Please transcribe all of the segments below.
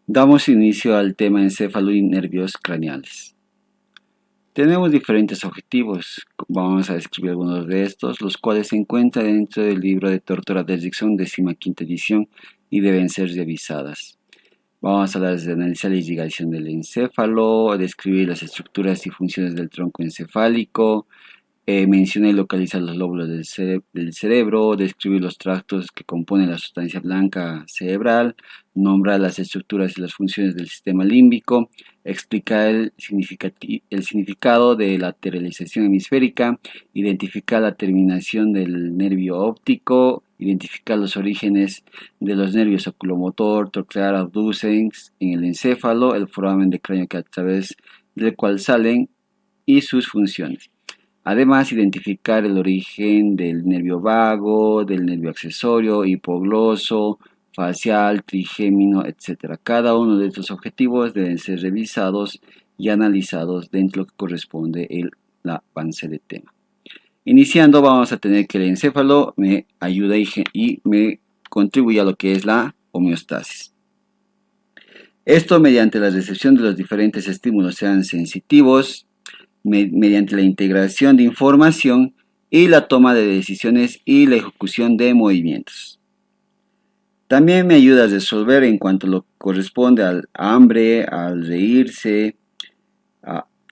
Damos inicio al tema encéfalo y nervios craneales. Tenemos diferentes objetivos, vamos a describir algunos de estos, los cuales se encuentran dentro del libro de Tortura de Dixon, 15ª edición, y deben ser revisadas. Vamos a hablar de analizar la irrigación del encéfalo, describir las estructuras y funciones del tronco encefálico, menciona y localiza los lóbulos del cerebro, describir los tractos que componen la sustancia blanca cerebral, nombrar las estructuras y las funciones del sistema límbico, explicar el significado de la lateralización hemisférica, identificar la terminación del nervio óptico, identificar los orígenes de los nervios oculomotor, troclear, abducens en el encéfalo, el foramen de cráneo que a través del cual salen y sus funciones. Además, identificar el origen del nervio vago, del nervio accesorio, hipogloso, facial, trigémino, etc. Cada uno de estos objetivos deben ser revisados y analizados dentro de lo que corresponde el avance del tema. Iniciando, vamos a tener que el encéfalo me ayuda y me contribuye a lo que es la homeostasis. Esto mediante la recepción de los diferentes estímulos, sean sensitivos, mediante la integración de información y la toma de decisiones y la ejecución de movimientos. También me ayuda a resolver en cuanto a lo que corresponde al hambre, al reírse.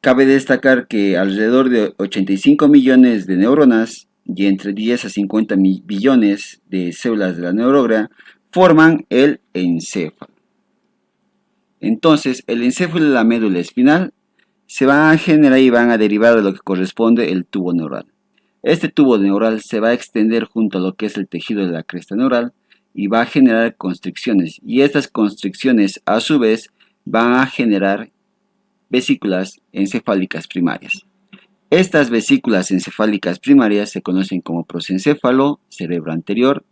Cabe destacar que alrededor de 85 millones de neuronas y entre 10 a 50 billones de células de la neurona forman el encéfalo. Entonces, el encéfalo y la médula espinal se van a generar y van a derivar de lo que corresponde el tubo neural. Este tubo neural se va a extender junto a lo que es el tejido de la cresta neural y va a generar constricciones, y estas constricciones a su vez van a generar vesículas encefálicas primarias. Estas vesículas encefálicas primarias se conocen como prosencéfalo, cerebro anterior,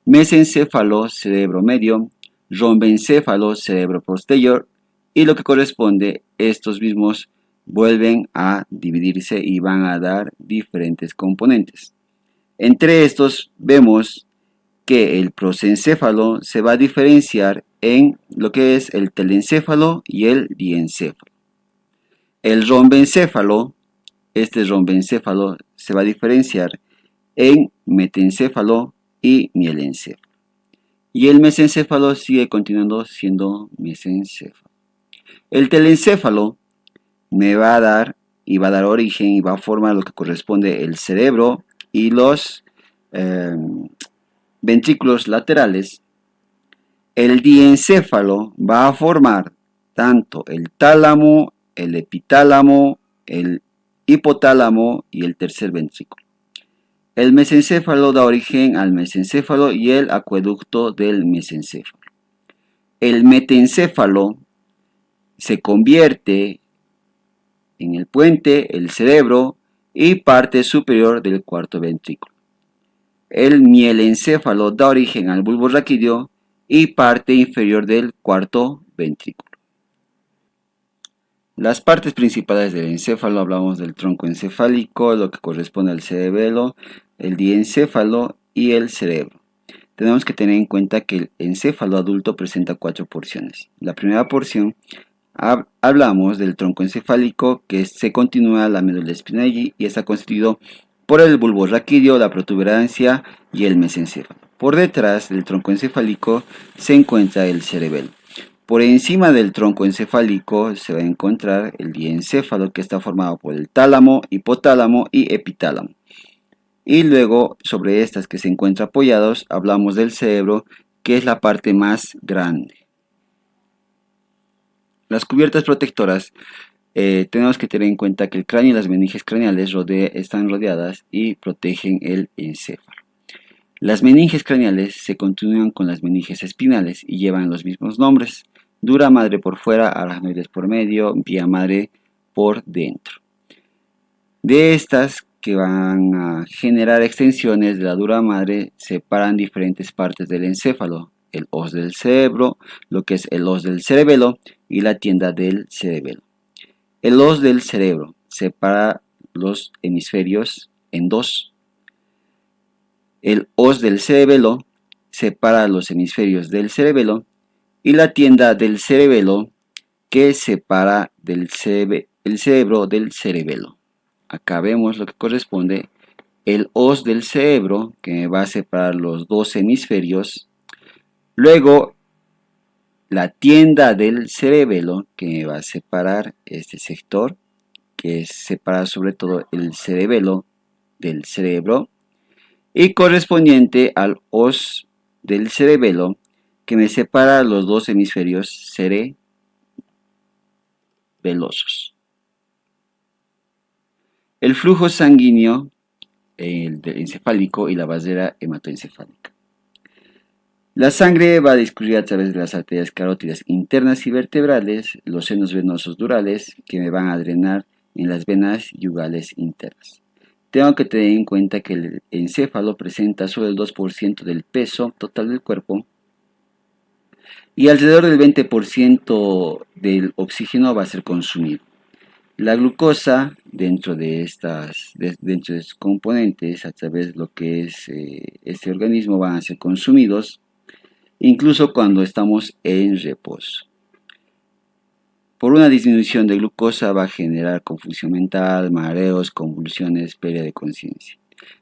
mesencéfalo, cerebro medio, rombencéfalo, cerebro posterior, y lo que corresponde, estos mismos vuelven a dividirse y van a dar diferentes componentes. Entre estos vemos que el prosencéfalo se va a diferenciar en lo que es el telencéfalo y el diencéfalo. El rombencéfalo, este rombencéfalo se va a diferenciar en metencéfalo y mielencéfalo. Y el mesencéfalo sigue continuando siendo mesencéfalo. El telencéfalo me va a dar y va a dar origen y va a formar lo que corresponde el cerebro y los ventrículos laterales. El diencéfalo va a formar tanto el tálamo, el epitálamo, el hipotálamo y el tercer ventrículo. El mesencéfalo da origen al mesencéfalo y el acueducto del mesencéfalo. El metencéfalo se convierte en el puente, el cerebro y parte superior del cuarto ventrículo. El mielencéfalo da origen al bulbo raquídeo y parte inferior del cuarto ventrículo. Las partes principales del encéfalo, hablamos del tronco encefálico, lo que corresponde al cerebelo, el diencéfalo y el cerebro. Tenemos que tener en cuenta que el encéfalo adulto presenta 4 porciones. La primera porción, hablamos del tronco encefálico, que se continúa la médula espinal y está constituido por el bulbo raquídeo, la protuberancia y el mesencéfalo. Por detrás del tronco encefálico se encuentra el cerebelo. Por encima del tronco encefálico se va a encontrar el diencéfalo, que está formado por el tálamo, hipotálamo y epitálamo. Y luego, sobre estas que se encuentran apoyados, hablamos del cerebro, que es la parte más grande. Las cubiertas protectoras, tenemos que tener en cuenta que el cráneo y las meninges craneales están rodeadas y protegen el encéfalo. Las meninges craneales se continúan con las meninges espinales y llevan los mismos nombres: dura madre por fuera, aracnoides por medio, vía madre por dentro. De estas que van a generar extensiones de la dura madre, separan diferentes partes del encéfalo: el os del cerebro, lo que es el os del cerebelo y la tienda del cerebelo. El os del cerebro separa los hemisferios en dos. El os del cerebelo separa los hemisferios del cerebelo y la tienda del cerebelo que separa el cerebro del cerebelo. Acá vemos lo que corresponde el os del cerebro que va a separar los dos hemisferios. Luego la tienda del cerebelo que va a separar este sector que separa sobre todo el cerebelo del cerebro y correspondiente al os del cerebelo que me separa los dos hemisferios cerebelosos. El flujo sanguíneo, el encefálico y la barrera hematoencefálica. La sangre va a discurrir a través de las arterias carótidas internas y vertebrales, los senos venosos durales que me van a drenar en las venas yugales internas. Tengo que tener en cuenta que el encéfalo presenta solo el 2% del peso total del cuerpo y alrededor del 20% del oxígeno va a ser consumido. La glucosa dentro de estos componentes a través de lo que es este organismo van a ser consumidos incluso cuando estamos en reposo. Por una disminución de glucosa va a generar confusión mental, mareos, convulsiones, pérdida de conciencia.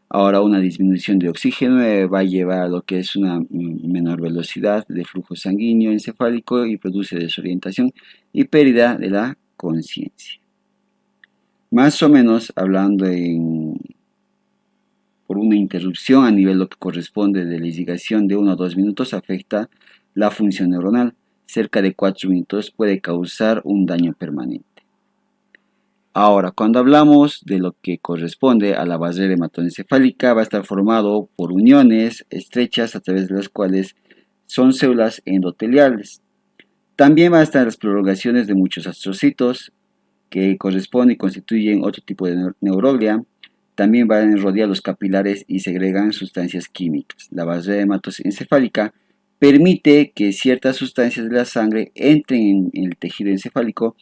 Ahora una disminución de oxígeno va a llevar a lo que es una menor velocidad de flujo sanguíneo encefálico y produce desorientación y pérdida de la conciencia. Más o menos hablando por una interrupción a nivel lo que corresponde de la irrigación de 1 o 2 minutos afecta la función neuronal. Cerca de 4 minutos puede causar un daño permanente. Ahora, cuando hablamos de lo que corresponde a la barrera hematoencefálica, va a estar formado por uniones estrechas a través de las cuales son células endoteliales. También va a estar las prolongaciones de muchos astrocitos que corresponden y constituyen otro tipo de neuroglia. También van a rodear los capilares y segregan sustancias químicas. La barrera hematoencefálica permite que ciertas sustancias de la sangre entren en el tejido encefálico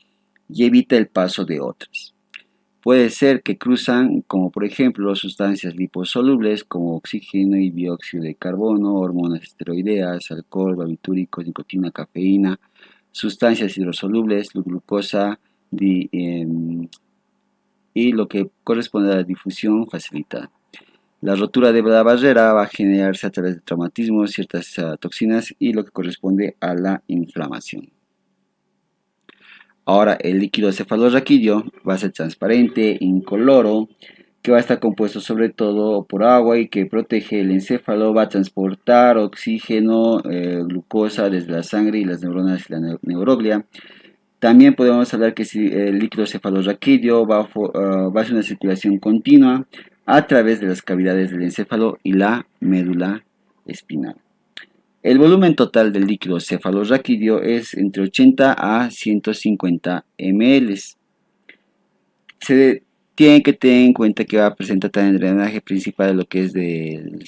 y evita el paso de otras. Puede ser que cruzan, como por ejemplo, sustancias liposolubles como oxígeno y dióxido de carbono, hormonas esteroideas, alcohol, barbitúricos, nicotina, cafeína, sustancias hidrosolubles, glucosa y lo que corresponde a la difusión facilitada. La rotura de la barrera va a generarse a través de traumatismos, ciertas toxinas y lo que corresponde a la inflamación. Ahora el líquido cefalorraquídeo va a ser transparente, incoloro, que va a estar compuesto sobre todo por agua y que protege el encéfalo, va a transportar oxígeno, glucosa desde la sangre y las neuronas y la neuroglia. También podemos hablar que el líquido cefalorraquídeo va a hacer una circulación continua a través de las cavidades del encéfalo y la médula espinal. El volumen total del líquido cefalorraquídeo es entre 80 a 150 ml. Se tiene que tener en cuenta que va a presentar también el drenaje principal de lo que es de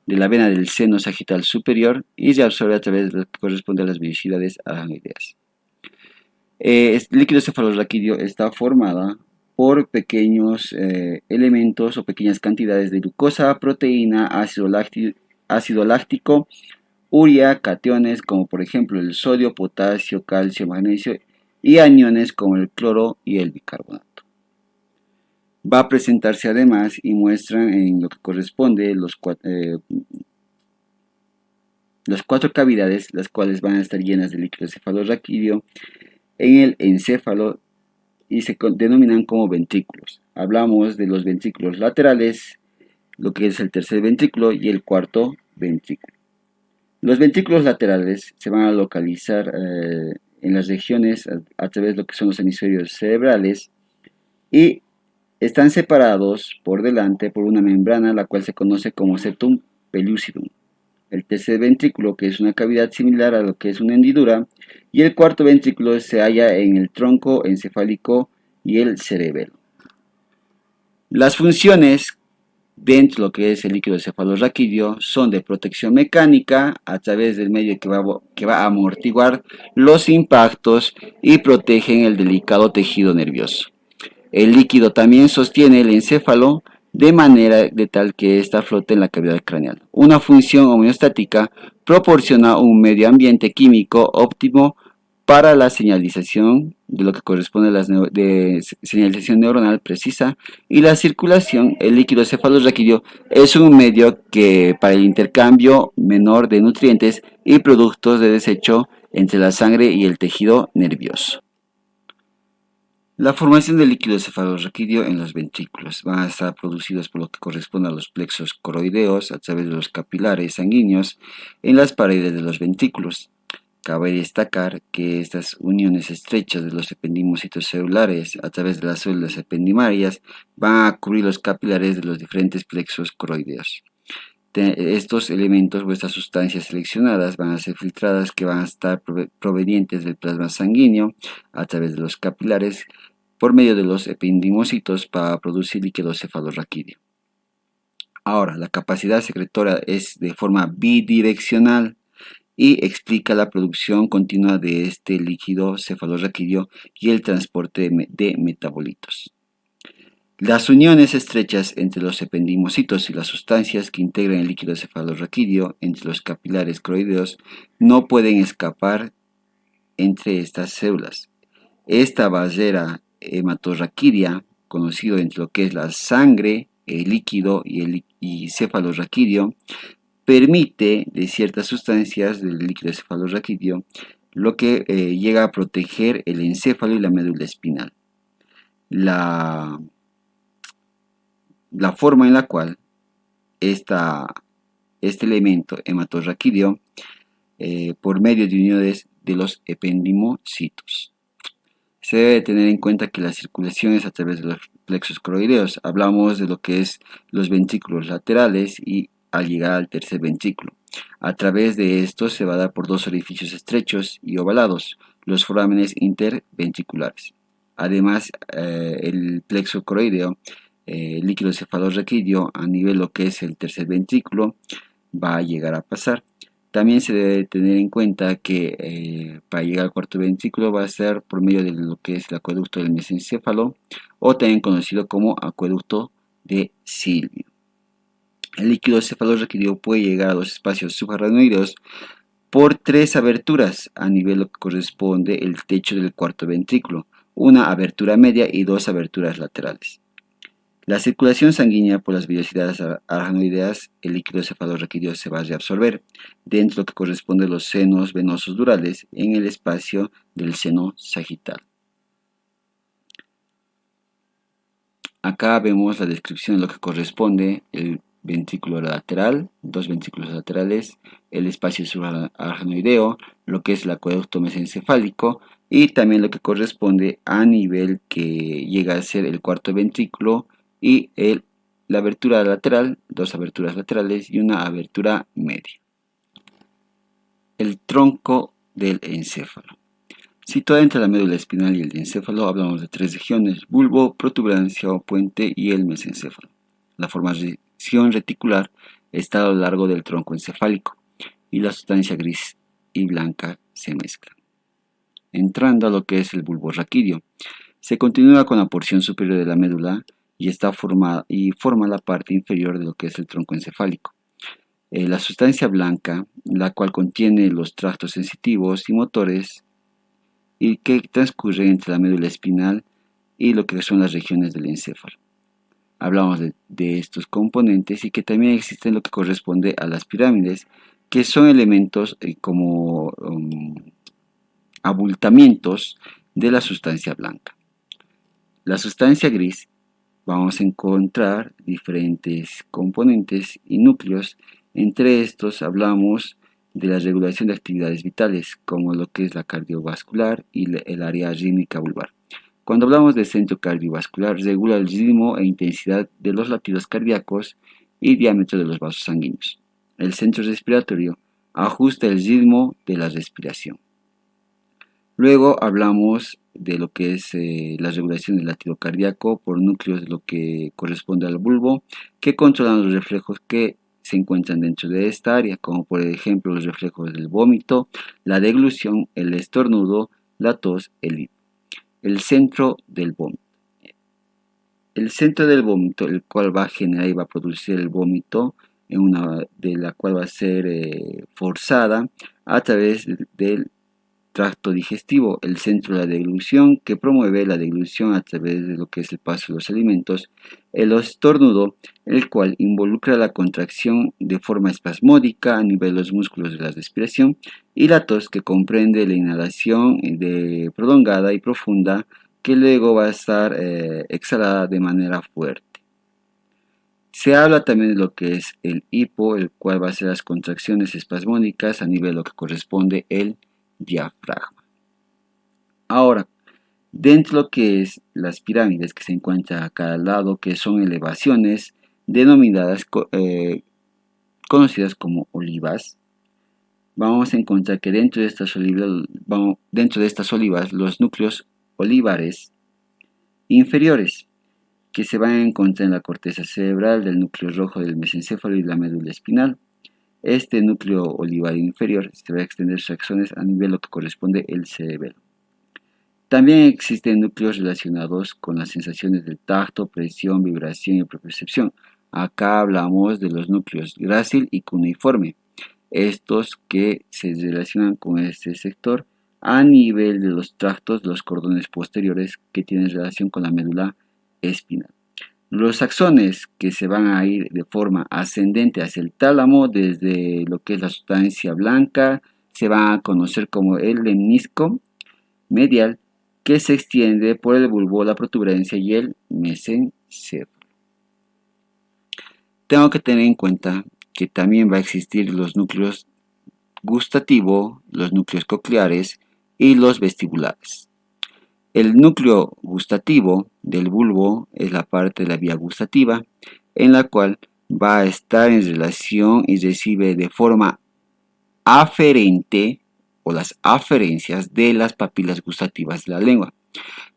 la vena del seno sagital superior y se absorbe a través de lo que corresponde a las vellosidades aracnoideas. El líquido cefalorraquídeo está formada por pequeños elementos o pequeñas cantidades de glucosa, proteína, ácido láctico, urea, cationes como por ejemplo el sodio, potasio, calcio, magnesio y aniones como el cloro y el bicarbonato. Va a presentarse además y muestran en lo que corresponde las 4 cavidades, las cuales van a estar llenas de líquido cefalorraquídeo en el encéfalo y se denominan como ventrículos. Hablamos de los ventrículos laterales, lo que es el tercer ventrículo y el cuarto ventrículo. Los ventrículos laterales se van a localizar en las regiones a través de lo que son los hemisferios cerebrales y están separados por delante por una membrana la cual se conoce como septum pellucidum. El tercer ventrículo, que es una cavidad similar a lo que es una hendidura, y el cuarto ventrículo se halla en el tronco encefálico y el cerebelo. Las funciones dentro de lo que es el líquido cefalorraquídeo son de protección mecánica a través del medio que va a amortiguar los impactos y protegen el delicado tejido nervioso. El líquido también sostiene el encéfalo de manera de tal que ésta flote en la cavidad craneal. Una función homeostática proporciona un medio ambiente químico óptimo para la señalización de lo que corresponde a la señalización neuronal precisa y la circulación. El líquido cefalorraquídeo es un medio que para el intercambio menor de nutrientes y productos de desecho entre la sangre y el tejido nervioso. La formación del líquido cefalorraquídeo en los ventrículos va a estar producidos por lo que corresponde a los plexos coroideos a través de los capilares sanguíneos en las paredes de los ventrículos. Cabe destacar que estas uniones estrechas de los ependimocitos celulares a través de las células ependimarias van a cubrir los capilares de los diferentes plexos coroideos. Estos elementos o estas sustancias seleccionadas van a ser filtradas que van a estar provenientes del plasma sanguíneo a través de los capilares por medio de los ependimocitos para producir líquido cefalorraquídeo. Ahora, la capacidad secretora es de forma bidireccional y explica la producción continua de este líquido cefalorraquídeo y el transporte de metabolitos. Las uniones estrechas entre los ependimocitos y las sustancias que integran el líquido cefalorraquídeo entre los capilares coroideos no pueden escapar entre estas células. Esta barrera hematorraquídea, conocido entre lo que es la sangre, el líquido y cefalorraquídeo, permite de ciertas sustancias del líquido cefalorraquídeo lo que llega a proteger el encéfalo y la médula espinal. La forma en la cual este elemento hematorraquídeo por medio de uniones de los ependimocitos. Se debe tener en cuenta que la circulación es a través de los plexos coroideos. Hablamos de lo que es los ventrículos laterales y al llegar al tercer ventrículo. A través de estos se va a dar por dos orificios estrechos y ovalados, los forámenes interventriculares. Además, el plexo coroideo, el líquido cefalorraquídeo a nivel lo que es el tercer ventrículo, va a llegar a pasar. También se debe tener en cuenta que para llegar al cuarto ventrículo va a ser por medio de lo que es el acueducto del mesencéfalo o también conocido como acueducto de Silvio. El líquido cefalorraquídeo puede llegar a los espacios subaracnoideos por tres aberturas a nivel lo que corresponde el techo del cuarto ventrículo, una abertura media y dos aberturas laterales. La circulación sanguínea por las vellosidades aracnoideas, el líquido cefalorraquídeo se va a reabsorber dentro de lo que corresponde a los senos venosos durales en el espacio del seno sagital. Acá vemos la descripción de lo que corresponde el ventrículo lateral, dos ventrículos laterales, el espacio subaracnoideo, lo que es el acueducto mesencefálico y también lo que corresponde a nivel que llega a ser el cuarto ventrículo y la abertura lateral, dos aberturas laterales y una abertura media. El tronco del encéfalo. Situada entre la médula espinal y el encéfalo, hablamos de tres regiones: bulbo, protuberancia o puente y el mesencéfalo. La formación reticular está a lo largo del tronco encefálico y la sustancia gris y blanca se mezclan. Entrando a lo que es el bulbo raquídeo, se continúa con la porción superior de la médula y forma la parte inferior de lo que es el tronco encefálico. La sustancia blanca, la cual contiene los tractos sensitivos y motores y que transcurre entre la médula espinal y lo que son las regiones del encéfalo. Hablamos de estos componentes y que también existen lo que corresponde a las pirámides, que son elementos como abultamientos de la sustancia blanca. La sustancia gris, vamos a encontrar diferentes componentes y núcleos. Entre estos hablamos de la regulación de actividades vitales, como lo que es la cardiovascular y el área rítmica vulvar. Cuando hablamos del centro cardiovascular, regula el ritmo e intensidad de los latidos cardíacos y diámetro de los vasos sanguíneos. El centro respiratorio ajusta el ritmo de la respiración. Luego hablamos de lo que es la regulación del latido cardíaco por núcleos de lo que corresponde al bulbo, que controlan los reflejos que se encuentran dentro de esta área, como por ejemplo los reflejos del vómito, la deglución, el estornudo, la tos, el hipo. El centro del vómito. el centro del vómito, el cual va a generar y va a producir el vómito, de la cual va a ser forzada a través del tracto digestivo, el centro de la deglución, que promueve la deglución a través de lo que es el paso de los alimentos, el estornudo, el cual involucra la contracción de forma espasmódica a nivel de los músculos de la respiración, y la tos, que comprende la inhalación prolongada y profunda, que luego va a estar exhalada de manera fuerte. Se habla también de lo que es el hipo, el cual va a ser las contracciones espasmódicas a nivel de lo que corresponde el diafragma. Ahora, dentro de lo que es las pirámides que se encuentran a cada lado, que son elevaciones denominadas conocidas como olivas, vamos a encontrar que dentro de estas olivas los núcleos olivares inferiores, que se van a encontrar en la corteza cerebral del núcleo rojo del mesencéfalo y la médula espinal. Este núcleo olivar inferior se va a extender sus axones a nivel de lo que corresponde el cerebelo. También existen núcleos relacionados con las sensaciones del tacto, presión, vibración y propiocepción. Acá hablamos de los núcleos grácil y cuneiforme, estos que se relacionan con este sector a nivel de los tractos de los cordones posteriores que tienen relación con la médula espinal. Los axones, que se van a ir de forma ascendente hacia el tálamo desde lo que es la sustancia blanca, se van a conocer como el lemnisco medial, que se extiende por el bulbo, la protuberancia y el mesencéfalo. Tengo que tener en cuenta que también va a existir los núcleos gustativo, los núcleos cocleares y los vestibulares. El núcleo gustativo del bulbo es la parte de la vía gustativa, en la cual va a estar en relación y recibe de forma aferente o las aferencias de las papilas gustativas de la lengua.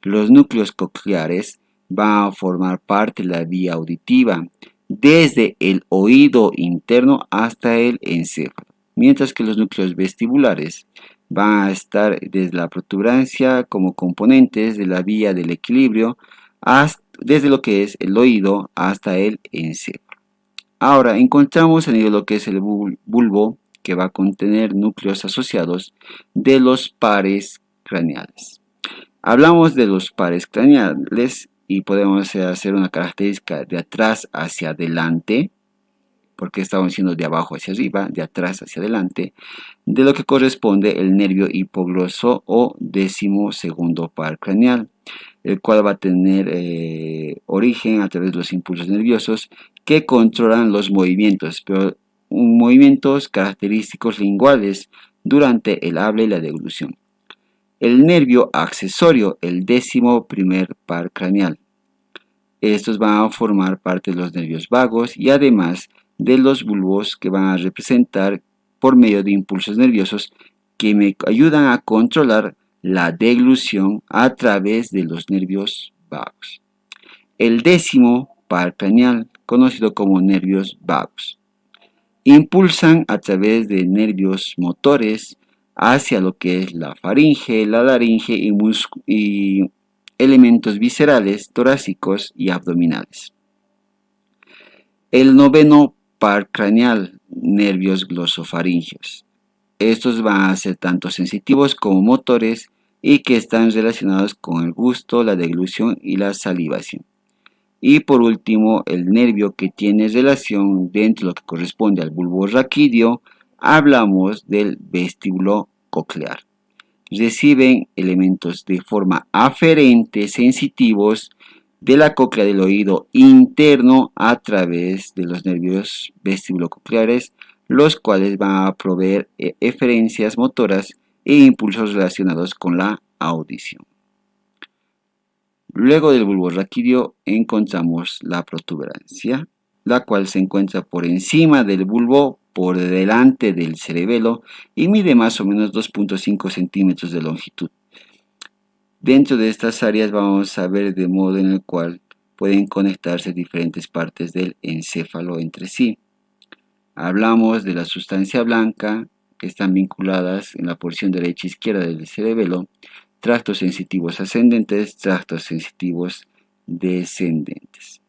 Los núcleos cocleares van a formar parte de la vía auditiva, desde el oído interno hasta el encéfalo, mientras que los núcleos vestibulares van a estar desde la protuberancia como componentes de la vía del equilibrio, desde lo que es el oído hasta el encéfalo. Ahora encontramos a nivel de lo que es el bulbo, que va a contener núcleos asociados de los pares craneales. Hablamos de los pares craneales y podemos hacer una característica de atrás hacia adelante, porque estamos diciendo de abajo hacia arriba, de atrás hacia adelante, de lo que corresponde el nervio hipogloso o 12º par craneal, el cual va a tener origen a través de los impulsos nerviosos que controlan los movimientos, pero movimientos característicos linguales durante el habla y la deglución. El nervio accesorio, el 11º par craneal. Estos van a formar parte de los nervios vagos y además de los bulbos, que van a representar por medio de impulsos nerviosos que me ayudan a controlar la deglución a través de los nervios vagos. El 10º par craneal, conocido como nervios vagos, impulsan a través de nervios motores hacia lo que es la faringe, la laringe y elementos viscerales, torácicos y abdominales. El 9º par craneal, nervios glosofaringeos. Estos van a ser tanto sensitivos como motores y que están relacionados con el gusto, la deglución y la salivación. Y por último, el nervio que tiene relación dentro de lo que corresponde al bulbo raquídeo, hablamos del vestíbulo coclear. Reciben elementos de forma aferente, sensitivos, de la cóclea del oído interno a través de los nervios vestibulococleares, los cuales van a proveer eferencias motoras e impulsos relacionados con la audición. Luego del bulbo raquídeo encontramos la protuberancia, la cual se encuentra por encima del bulbo, por delante del cerebelo y mide más o menos 2.5 centímetros de longitud. Dentro de estas áreas vamos a ver de modo en el cual pueden conectarse diferentes partes del encéfalo entre sí. Hablamos de la sustancia blanca, que están vinculadas en la porción derecha e izquierda del cerebelo, tractos sensitivos ascendentes, tractos sensitivos descendentes.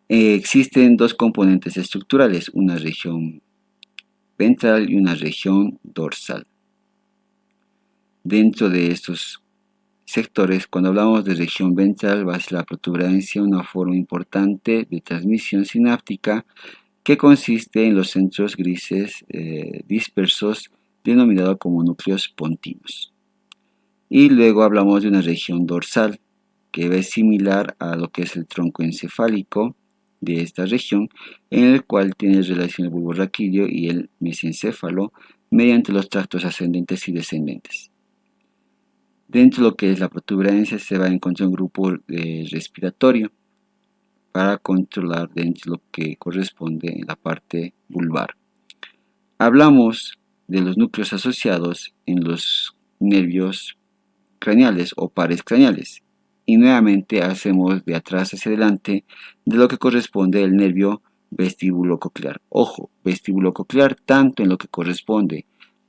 Existen dos componentes estructurales, una región ventral y una región dorsal. Dentro de estos sectores, cuando hablamos de región ventral, va a ser la protuberancia una forma importante de transmisión sináptica que consiste en los centros grises dispersos denominados como núcleos pontinos. Y luego hablamos de una región dorsal que es similar a lo que es el tronco encefálico de esta región, en el cual tiene relación el bulbo raquídeo y el mesencéfalo mediante los tractos ascendentes y descendentes. Dentro de lo que es la protuberancia se va a encontrar un grupo respiratorio para controlar dentro de lo que corresponde en la parte vulvar. Hablamos de los núcleos asociados en los nervios craneales o pares craneales y nuevamente hacemos de atrás hacia adelante de lo que corresponde el nervio vestíbulo-coclear. Ojo, vestíbulo-coclear tanto en lo que corresponde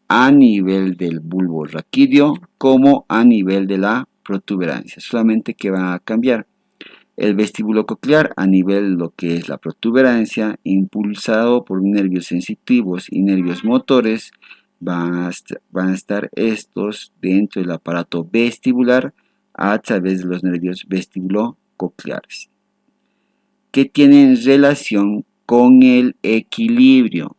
a nivel del bulbo raquídeo como a nivel de la protuberancia, solamente que va a cambiar. El vestíbulo coclear a nivel de lo que es la protuberancia, impulsado por nervios sensitivos y nervios motores, van a estar estos dentro del aparato vestibular a través de los nervios vestíbulo-cocleares, que tienen relación con el equilibrio.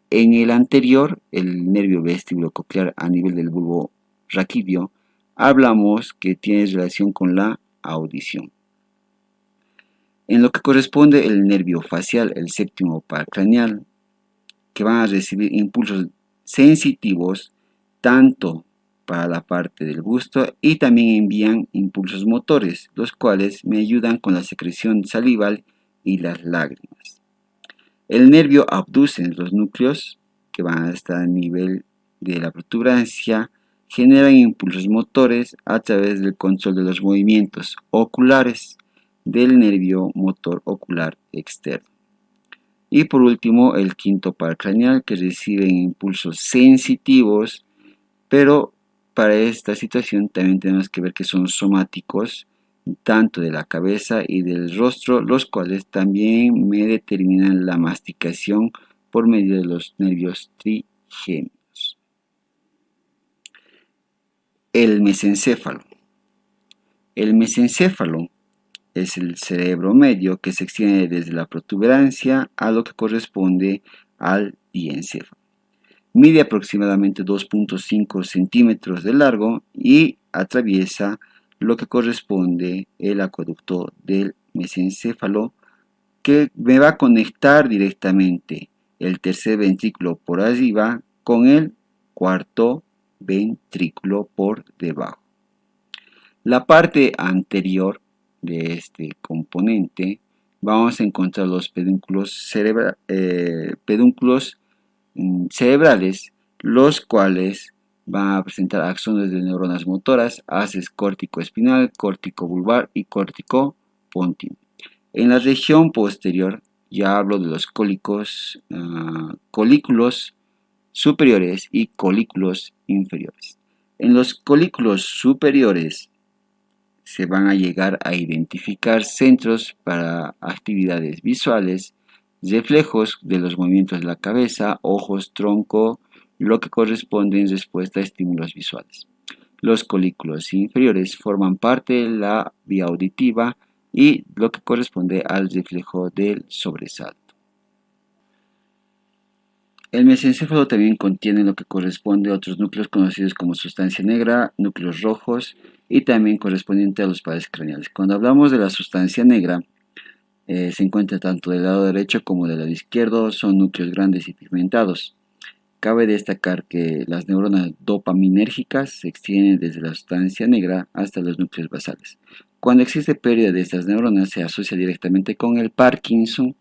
En el anterior, el nervio vestíbulo-coclear a nivel del bulbo raquídeo, hablamos que tiene relación con la audición. En lo que corresponde el nervio facial, el séptimo par craneal, que van a recibir impulsos sensitivos tanto para la parte del gusto y también envían impulsos motores, los cuales me ayudan con la secreción salival y las lágrimas. El nervio abducens, los núcleos que van a estar a nivel de la protuberancia, generan impulsos motores a través del control de los movimientos oculares del nervio motor ocular externo. Y por último, el quinto par craneal, que recibe impulsos sensitivos, pero para esta situación también tenemos que ver que son somáticos, tanto de la cabeza y del rostro, los cuales también me determinan la masticación por medio de los nervios trigémenos. El mesencéfalo. El mesencéfalo es el cerebro medio que se extiende desde la protuberancia a lo que corresponde al diencéfalo. Mide aproximadamente 2.5 centímetros de largo y atraviesa lo que corresponde el acueducto del mesencéfalo, que me va a conectar directamente el tercer ventrículo por arriba con el cuarto ventrículo por debajo. La parte anterior de este componente vamos a encontrar los pedúnculos cerebrales, los cuales van a presentar axones de neuronas motoras, haces córtico-espinal, córtico-vulvar y córtico-pontino. En la región posterior ya hablo de los colículos superiores y colículos inferiores. En los colículos superiores se van a llegar a identificar centros para actividades visuales, reflejos de los movimientos de la cabeza, ojos, tronco, lo que corresponde en respuesta a estímulos visuales. Los colículos inferiores forman parte de la vía auditiva y lo que corresponde al reflejo del sobresalto. El mesencéfalo también contiene lo que corresponde a otros núcleos conocidos como sustancia negra, núcleos rojos y también correspondiente a los pares craneales. Cuando hablamos de la sustancia negra, se encuentra tanto del lado derecho como del lado izquierdo, son núcleos grandes y pigmentados. Cabe destacar que las neuronas dopaminérgicas se extienden desde la sustancia negra hasta los núcleos basales. Cuando existe pérdida de estas neuronas se asocia directamente con el Parkinson.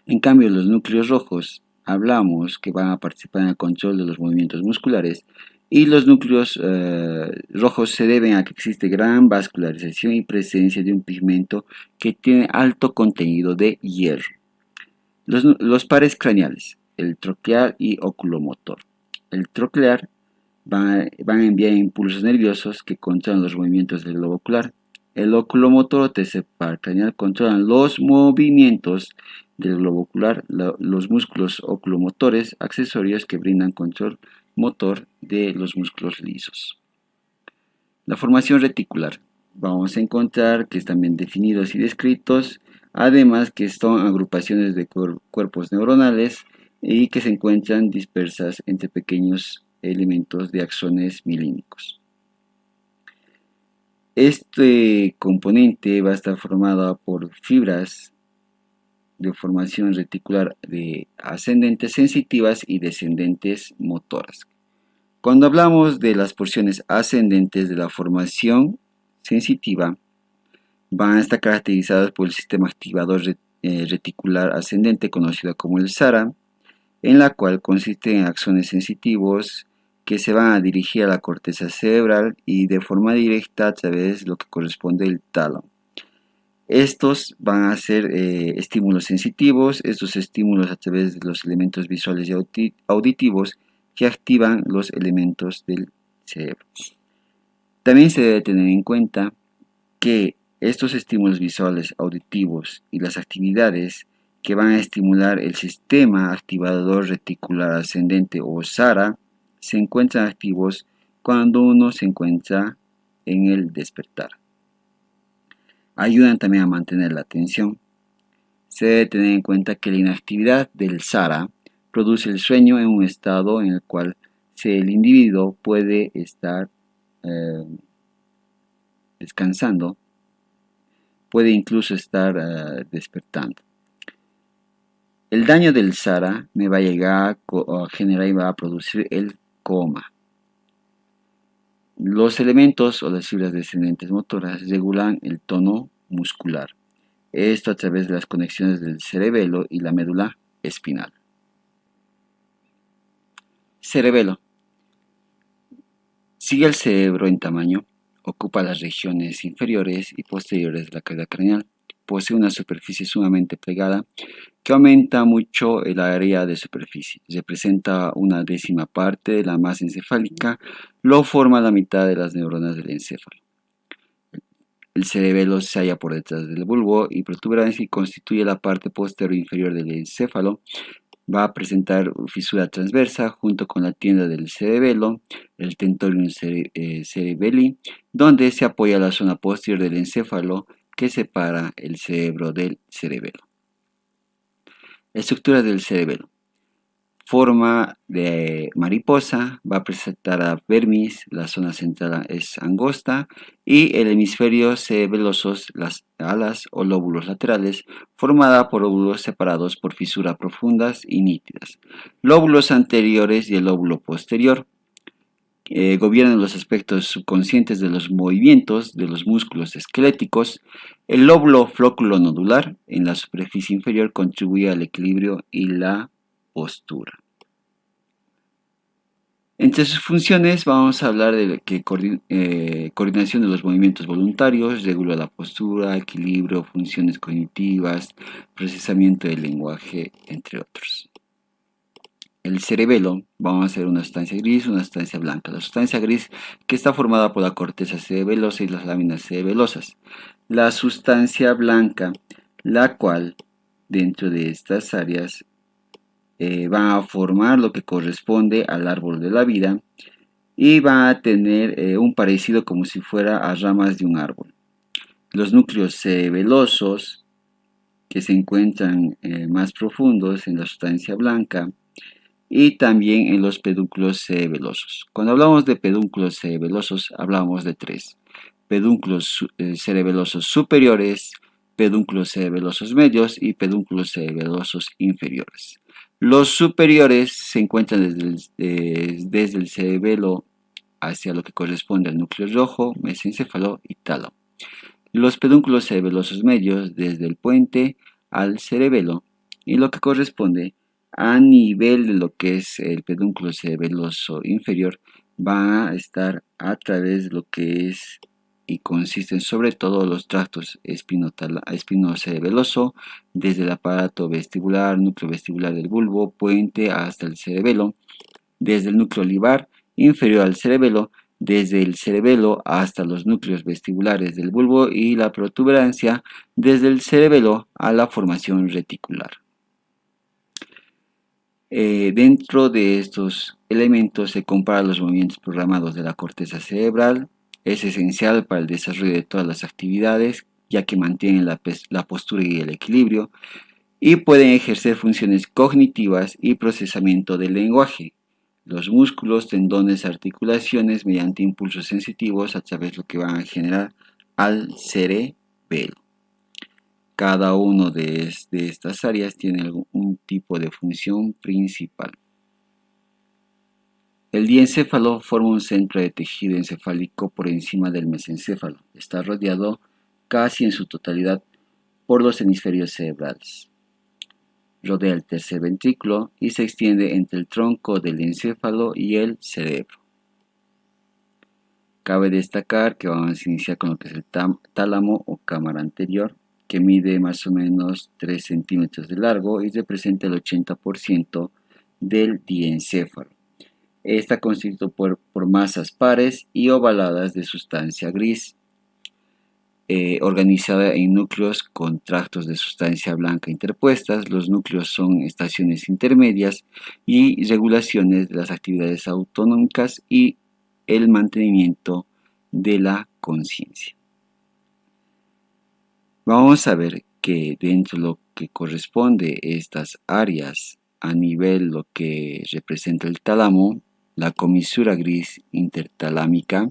En cambio, los núcleos rojos hablamos que van a participar en el control de los movimientos musculares y los núcleos rojos se deben a que existe gran vascularización y presencia de un pigmento que tiene alto contenido de hierro. Los pares craneales, el troclear y oculomotor. El troclear van a enviar impulsos nerviosos que controlan los movimientos del globo ocular El oculomotor o tercer par craneal controlan los movimientos del globo ocular, los músculos oculomotores accesorios que brindan control motor de los músculos lisos. La formación reticular. Vamos a encontrar que están bien definidos y descritos, además que son agrupaciones de cuerpos neuronales y que se encuentran dispersas entre pequeños elementos de axones milínicos. Este componente va a estar formado por fibras de formación reticular de ascendentes sensitivas y descendentes motoras. Cuando hablamos de las porciones ascendentes de la formación sensitiva, van a estar caracterizadas por el sistema activador reticular ascendente conocido como el SARA, en la cual consiste en axones sensitivos que se van a dirigir a la corteza cerebral y de forma directa a través de lo que corresponde al tálamo. Estos van a ser estímulos sensitivos, estos estímulos a través de los elementos visuales y auditivos que activan los elementos del cerebro. También se debe tener en cuenta que estos estímulos visuales, auditivos y las actividades que van a estimular el sistema activador reticular ascendente o SARA se encuentran activos cuando uno se encuentra en el despertar. Ayudan también a mantener la atención. Se debe tener en cuenta que la inactividad del SARA produce el sueño en un estado en el cual el individuo puede estar descansando, puede incluso estar despertando. El daño del SARA me va a llegar a generar y va a producir el coma. Los elementos o las fibras descendentes motoras regulan el tono muscular. Esto a través de las conexiones del cerebelo y la médula espinal. Cerebelo. Sigue el cerebro en tamaño, ocupa las regiones inferiores y posteriores de la cavidad craneal. Posee una superficie sumamente plegada que aumenta mucho el área de superficie. Representa una décima parte de la masa encefálica, lo forma la mitad de las neuronas del encéfalo. El cerebelo se halla por detrás del bulbo y protuberancia y constituye la parte posterior inferior del encéfalo. Va a presentar fisura transversa junto con la tienda del cerebelo, el tentorium cerebelli, donde se apoya la zona posterior del encéfalo que separa el cerebro del cerebelo. Estructura del cerebelo. Forma de mariposa, va a presentar a vermis, la zona central es angosta y el hemisferio cerebelosos, las alas o lóbulos laterales, formada por óvulos separados por fisuras profundas y nítidas. Lóbulos anteriores y el lóbulo posterior gobiernan los aspectos subconscientes de los movimientos de los músculos esqueléticos. El lóbulo flóculo-nodular en la superficie inferior contribuye al equilibrio y la postura. Entre sus funciones vamos a hablar de que coordinación de los movimientos voluntarios, regula la postura, equilibrio, funciones cognitivas, procesamiento del lenguaje, entre otros. El cerebelo, vamos a hacer una sustancia gris, una sustancia blanca. La sustancia gris que está formada por la corteza cerebelosa y las láminas cerebelosas. La sustancia blanca, la cual dentro de estas áreas va a formar lo que corresponde al árbol de la vida y va a tener un parecido como si fuera a ramas de un árbol. Los núcleos cerebelosos que se encuentran más profundos en la sustancia blanca y también en los pedúnculos cerebelosos. Cuando hablamos de pedúnculos cerebelosos hablamos de tres: pedúnculos cerebelosos superiores, pedúnculos cerebelosos medios y pedúnculos cerebelosos inferiores. Los superiores se encuentran desde el cerebelo hacia lo que corresponde al núcleo rojo, mesencéfalo y tálamo. Los pedúnculos cerebelosos medios desde el puente al cerebelo y lo que corresponde a nivel de lo que es el pedúnculo cerebeloso inferior va a estar a través de lo que es y consisten sobre todo los tractos espinocerebeloso, desde el aparato vestibular, núcleo vestibular del bulbo, puente hasta el cerebelo, desde el núcleo olivar inferior al cerebelo desde el cerebelo hasta los núcleos vestibulares del bulbo y la protuberancia desde el cerebelo a la formación reticular. Dentro de estos elementos se comparan los movimientos programados de la corteza cerebral. Es esencial para el desarrollo de todas las actividades, ya que mantienen la postura y el equilibrio, y pueden ejercer funciones cognitivas y procesamiento del lenguaje. Los músculos, tendones, articulaciones, mediante impulsos sensitivos, a través de lo que van a generar al cerebelo. Cada uno de estas áreas tiene un tipo de función principal. El diencéfalo forma un centro de tejido encefálico por encima del mesencéfalo. Está rodeado casi en su totalidad por los hemisferios cerebrales. Rodea el tercer ventrículo y se extiende entre el tronco del encéfalo y el cerebro. Cabe destacar que vamos a iniciar con lo que es el tálamo o cámara anterior, que mide más o menos 3 centímetros de largo y representa el 80% del diencéfalo. Está constituido por masas pares y ovaladas de sustancia gris, organizada en núcleos con tractos de sustancia blanca interpuestas. Los núcleos son estaciones intermedias y regulaciones de las actividades autonómicas y el mantenimiento de la conciencia. Vamos a ver que dentro de lo que corresponde a estas áreas a nivel lo que representa el tálamo, la comisura gris intertalámica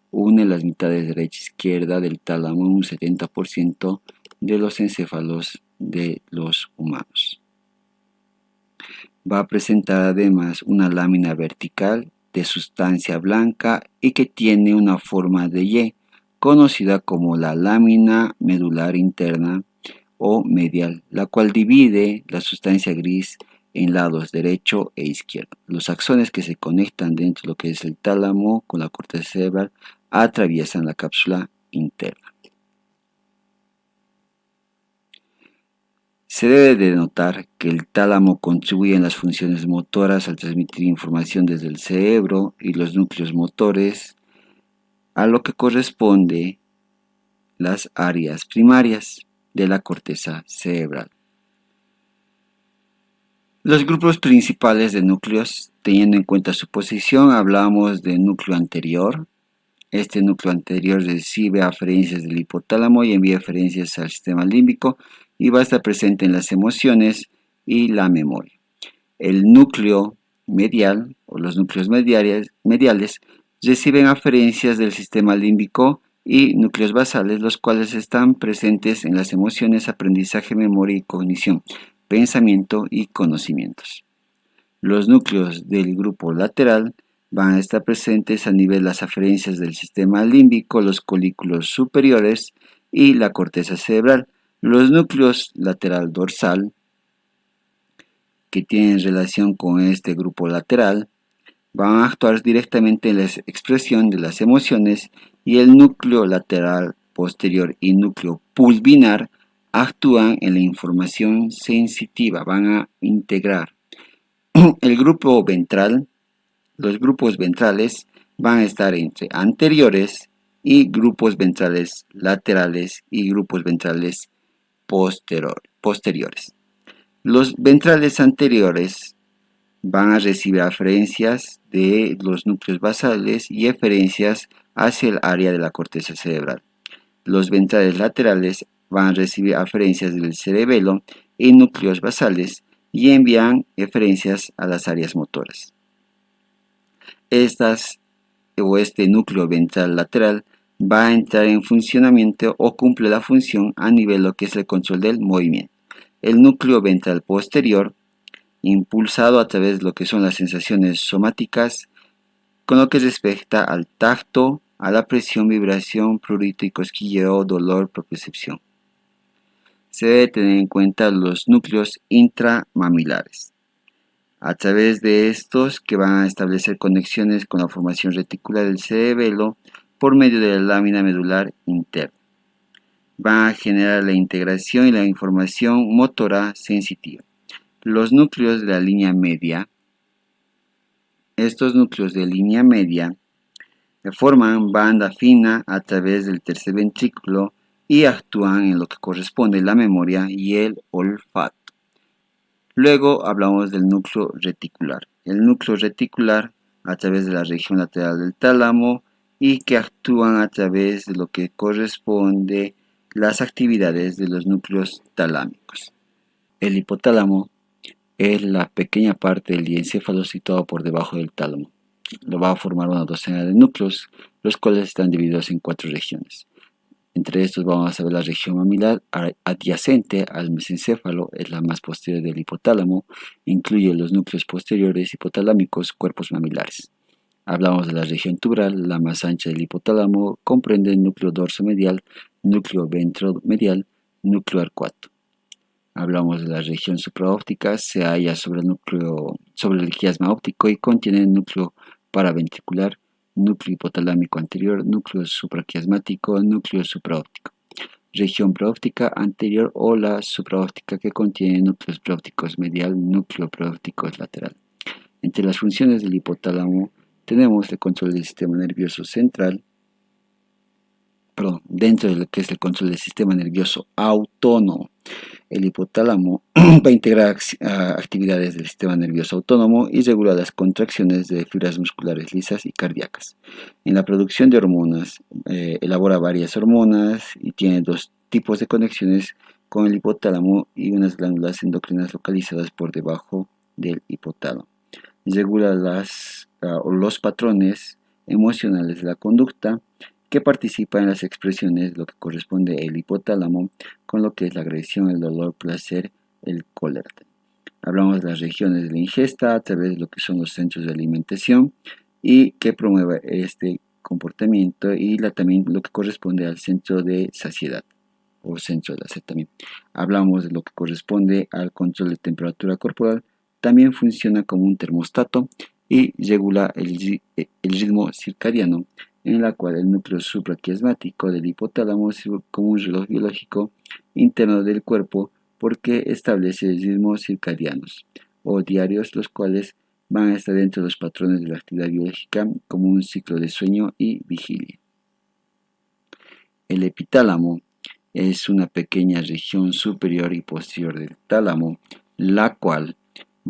une las mitades derecha e izquierda del tálamo en un 70% de los encéfalos de los humanos. Va a presentar además una lámina vertical de sustancia blanca y que tiene una forma de Y, conocida como la lámina medular interna o medial, la cual divide la sustancia gris en lados derecho e izquierdo. Los axones que se conectan dentro de lo que es el tálamo con la corteza cerebral atraviesan la cápsula interna. Se debe de notar que el tálamo contribuye en las funciones motoras al transmitir información desde el cerebro y los núcleos motores a lo que corresponde las áreas primarias de la corteza cerebral. Los grupos principales de núcleos, teniendo en cuenta su posición, hablamos de núcleo anterior. Este núcleo anterior recibe aferencias del hipotálamo y envía aferencias al sistema límbico y va a estar presente en las emociones y la memoria. El núcleo medial o los núcleos mediales reciben aferencias del sistema límbico y núcleos basales, los cuales están presentes en las emociones, aprendizaje, memoria y cognición, pensamiento y conocimientos. Los núcleos del grupo lateral van a estar presentes a nivel de las aferencias del sistema límbico, los colículos superiores y la corteza cerebral. Los núcleos lateral dorsal, que tienen relación con este grupo lateral, van a actuar directamente en la expresión de las emociones, y el núcleo lateral posterior y núcleo pulvinar actúan en la información sensitiva, van a integrar. El grupo ventral, los grupos ventrales van a estar entre anteriores y grupos ventrales laterales y grupos ventrales posteriores. Los ventrales anteriores van a recibir aferencias de los núcleos basales y eferencias hacia el área de la corteza cerebral. Los ventrales laterales van a recibir aferencias del cerebelo y núcleos basales y envían eferencias a las áreas motoras. Este núcleo ventral lateral va a entrar en funcionamiento o cumple la función a nivel de lo que es el control del movimiento. El núcleo ventral posterior, impulsado a través de lo que son las sensaciones somáticas, con lo que respecta al tacto, a la presión, vibración, prurito y cosquilleo, dolor, propiocepción. Se debe tener en cuenta los núcleos intramamilares. A través de estos, que van a establecer conexiones con la formación reticular del cerebelo por medio de la lámina medular interna. Van a generar la integración y la información motora sensitiva. Los núcleos de la línea media. Estos núcleos de línea media forman banda fina a través del tercer ventrículo y actúan en lo que corresponde la memoria y el olfato. Luego hablamos del núcleo reticular. El núcleo reticular a través de la región lateral del tálamo y que actúan a través de lo que corresponde las actividades de los núcleos talámicos. El hipotálamo es la pequeña parte del diencéfalo situado por debajo del tálamo. Lo va a formar una docena de núcleos, los cuales están divididos en 4 regiones. Entre estos vamos a ver la región mamilar adyacente al mesencéfalo, es la más posterior del hipotálamo, incluye los núcleos posteriores hipotalámicos, cuerpos mamilares. Hablamos de la región tuberal, la más ancha del hipotálamo, comprende el núcleo dorsomedial, núcleo ventromedial, núcleo arcuato. Hablamos de la región supraóptica, se halla sobre el quiasma óptico y contiene el núcleo paraventricular, núcleo hipotalámico anterior, núcleo supraquiasmático, núcleo supraóptico. Región preóptica anterior o la supraóptica que contiene núcleos preópticos medial, núcleo preópticos lateral. Entre las funciones del hipotálamo tenemos el control del sistema nervioso central, dentro de lo que es el control del sistema nervioso autónomo. El hipotálamo va a integrar actividades del sistema nervioso autónomo y regula las contracciones de fibras musculares lisas y cardíacas. En la producción de hormonas, elabora varias hormonas y tiene 2 tipos de conexiones con el hipotálamo y unas glándulas endocrinas localizadas por debajo del hipotálamo. Regula los patrones emocionales de la conducta que participa en las expresiones, lo que corresponde al hipotálamo, con lo que es la agresión, el dolor, placer, el cólera. Hablamos de las regiones de la ingesta a través de lo que son los centros de alimentación y que promueve este comportamiento y también lo que corresponde al centro de saciedad o centro de la sed también. Hablamos de lo que corresponde al control de temperatura corporal, también funciona como un termostato y regula el ritmo circadiano, en la cual el núcleo supraquiasmático del hipotálamo sirve como un reloj biológico interno del cuerpo porque establece ritmos circadianos o diarios, los cuales van a estar dentro de los patrones de la actividad biológica como un ciclo de sueño y vigilia. El epitálamo es una pequeña región superior y posterior del tálamo, la cual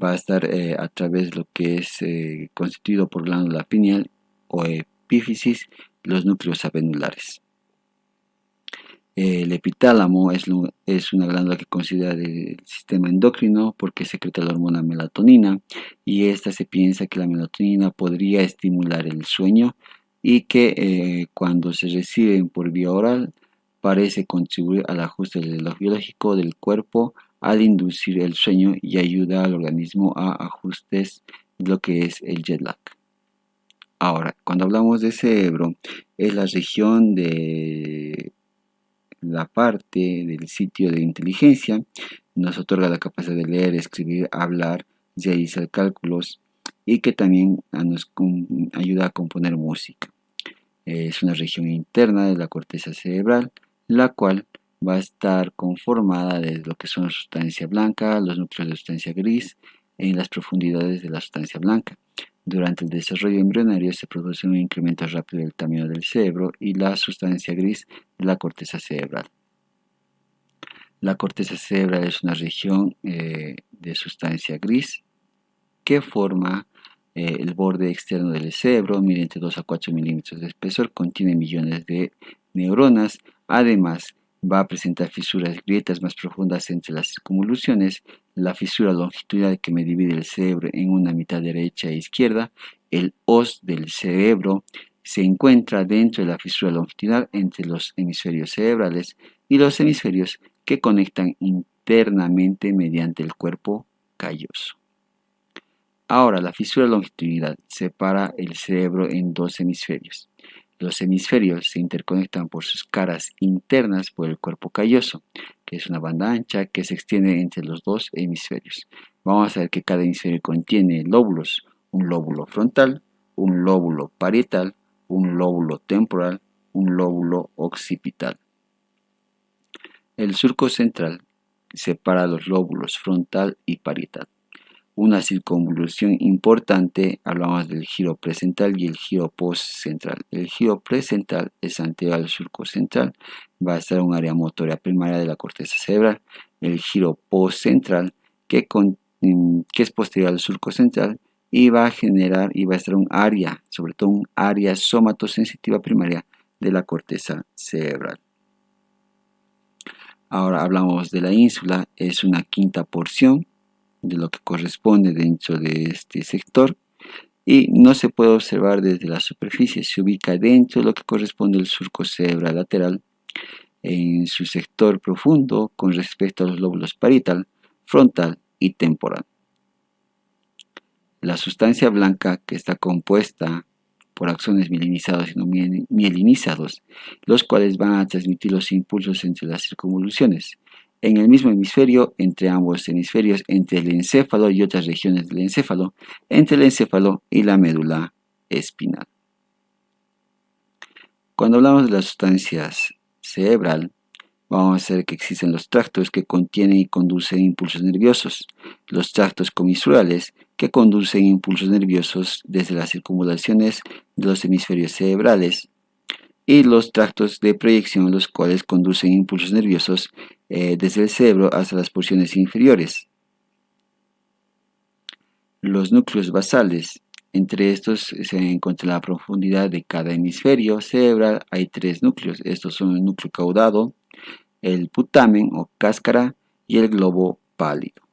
va a estar a través de lo que es constituido por glándula pineal o epífisis, los núcleos apenulares. El epitálamo es una glándula que considera del sistema endocrino porque secreta la hormona melatonina y esta se piensa que la melatonina podría estimular el sueño y que cuando se reciben por vía oral parece contribuir al ajuste del reloj biológico del cuerpo al inducir el sueño y ayuda al organismo a ajustes de lo que es el jet lag. Ahora, cuando hablamos de cerebro, es la región de la parte del sitio de inteligencia, nos otorga la capacidad de leer, escribir, hablar, realizar cálculos y que también nos ayuda a componer música. Es una región interna de la corteza cerebral, la cual va a estar conformada de lo que son la sustancia blanca, los núcleos de sustancia gris en las profundidades de la sustancia blanca. Durante el desarrollo embrionario se produce un incremento rápido del tamaño del cerebro y la sustancia gris de la corteza cerebral. La corteza cerebral es una región de sustancia gris que forma el borde externo del cerebro, mide entre 2 a 4 milímetros de espesor, contiene millones de neuronas, además va a presentar fisuras, grietas más profundas entre las circunvoluciones, la fisura longitudinal que me divide el cerebro en una mitad derecha e izquierda, el os del cerebro se encuentra dentro de la fisura longitudinal entre los hemisferios cerebrales y los hemisferios que conectan internamente mediante el cuerpo calloso. Ahora, la fisura longitudinal separa el cerebro en 2 hemisferios. Los hemisferios se interconectan por sus caras internas por el cuerpo calloso, que es una banda ancha que se extiende entre los 2 hemisferios. Vamos a ver que cada hemisferio contiene lóbulos, un lóbulo frontal, un lóbulo parietal, un lóbulo temporal, un lóbulo occipital. El surco central separa los lóbulos frontal y parietal. una circunvolución importante, hablamos del giro precentral y el giro postcentral. El giro precentral es anterior al surco central, va a estar un área motora primaria de la corteza cerebral. El giro postcentral, que es posterior al surco central, y va a generar y va a estar un área, sobre todo un área somatosensitiva primaria de la corteza cerebral. Ahora hablamos de la ínsula, es una quinta porción de lo que corresponde dentro de este sector y no se puede observar desde la superficie, se ubica dentro de lo que corresponde al surco cerebral lateral en su sector profundo con respecto a los lóbulos parietal, frontal y temporal. La sustancia blanca, que está compuesta por axones mielinizados y no mielinizados, los cuales van a transmitir los impulsos entre las circunvoluciones. En el mismo hemisferio, entre ambos hemisferios, entre el encéfalo y otras regiones del encéfalo, entre el encéfalo y la médula espinal. Cuando hablamos de las sustancias cerebral, vamos a ver que existen los tractos que contienen y conducen impulsos nerviosos, los tractos comisurales que conducen impulsos nerviosos desde las circunvalaciones de los hemisferios cerebrales y los tractos de proyección, los cuales conducen impulsos nerviosos desde el cerebro hasta las porciones inferiores. Los núcleos basales, entre estos se encuentra la profundidad de cada hemisferio cerebral, hay tres núcleos, estos son el núcleo caudado, el putamen o cáscara y el globo pálido.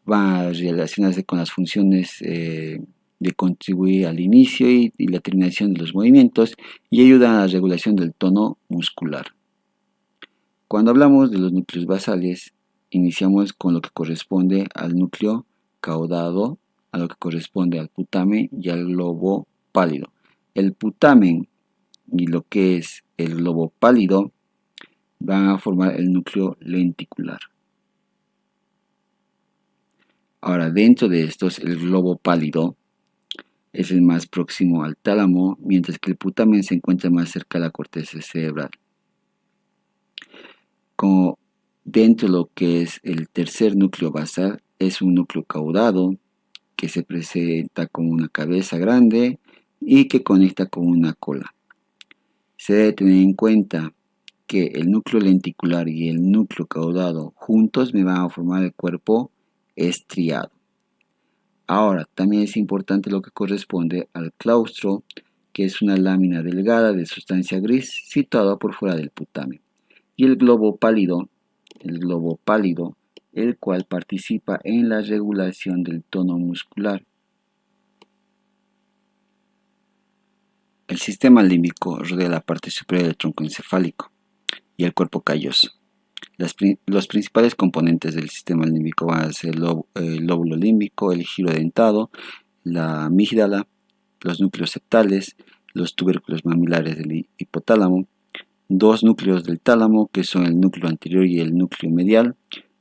Va a relacionarse con las funciones de contribuir al inicio y la terminación de los movimientos y ayudan a la regulación del tono muscular. Cuando hablamos de los núcleos basales, iniciamos con lo que corresponde al núcleo caudado, a lo que corresponde al putamen y al globo pálido. El putamen y lo que es el globo pálido van a formar el núcleo lenticular. Ahora, dentro de estos, el globo pálido es el más próximo al tálamo, mientras que el putamen se encuentra más cerca de la corteza cerebral. Como dentro de lo que es el tercer núcleo basal, es un núcleo caudado que se presenta con una cabeza grande y que conecta con una cola. Se debe tener en cuenta que el núcleo lenticular y el núcleo caudado juntos me van a formar el cuerpo estriado. Ahora, también es importante lo que corresponde al claustro, que es una lámina delgada de sustancia gris situada por fuera del putamen. Y el globo pálido, el cual participa en la regulación del tono muscular. El sistema límbico rodea la parte superior del tronco encefálico y el cuerpo calloso. Los principales componentes del sistema límbico van a ser el lóbulo límbico, el giro dentado, la amígdala, los núcleos septales, los tubérculos mamilares del hipotálamo, dos núcleos del tálamo que son el núcleo anterior y el núcleo medial,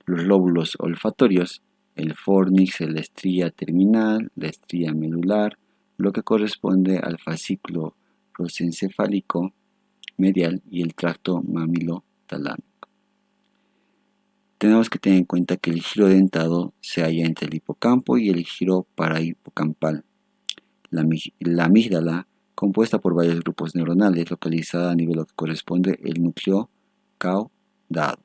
los lóbulos olfatorios, el fornix, la estría terminal, la estría medular, lo que corresponde al fascículo prosencefálico medial y el tracto mamilotalámico. Tenemos que tener en cuenta que el giro dentado se halla entre el hipocampo y el giro parahipocampal. La amígdala, compuesta por varios grupos neuronales, localizada a nivel que corresponde el núcleo caudado.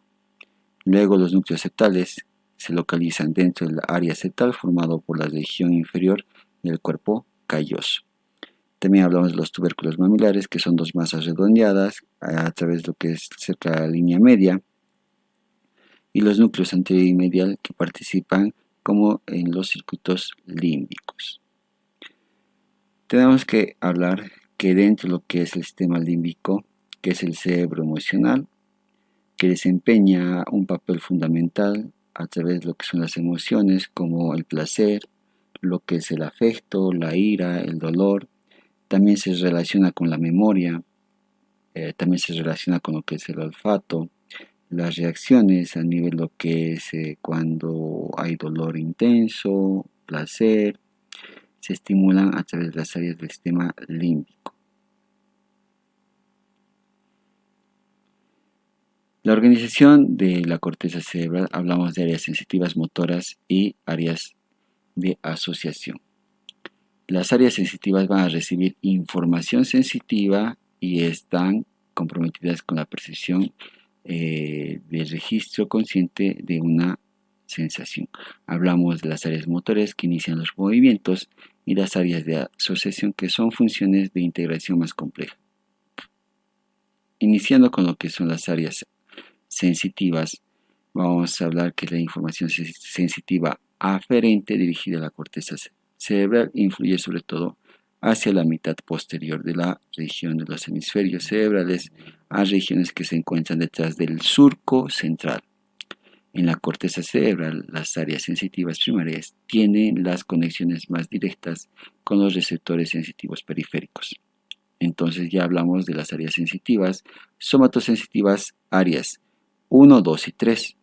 Luego los núcleos septales se localizan dentro del área septal formado por la región inferior del cuerpo calloso. También hablamos de los tubérculos mamilares, que son dos masas redondeadas a través de lo que es cerca de la línea media, y los núcleos anterior y medial que participan como en los circuitos límbicos. Tenemos que hablar que dentro de lo que es el sistema límbico, que es el cerebro emocional, que desempeña un papel fundamental a través de lo que son las emociones como el placer, lo que es el afecto, la ira, el dolor, también se relaciona con la memoria, también se relaciona con lo que es el olfato, las reacciones a nivel lo que es cuando hay dolor intenso, placer, se estimulan a través de las áreas del sistema límbico. La organización de la corteza cerebral, hablamos de áreas sensitivas motoras y áreas de asociación. Las áreas sensitivas van a recibir información sensitiva y están comprometidas con la percepción del registro consciente de una sensación. Hablamos de las áreas motores que inician los movimientos y las áreas de asociación que son funciones de integración más compleja. Iniciando con lo que son las áreas sensitivas, vamos a hablar que la información sensitiva aferente dirigida a la corteza cerebral influye sobre todo hacia la mitad posterior de la región de los hemisferios cerebrales a regiones que se encuentran detrás del surco central. En la corteza cerebral, las áreas sensitivas primarias tienen las conexiones más directas con los receptores sensitivos periféricos. Entonces ya hablamos de las áreas sensitivas, somatosensitivas, áreas 1, 2 y 3.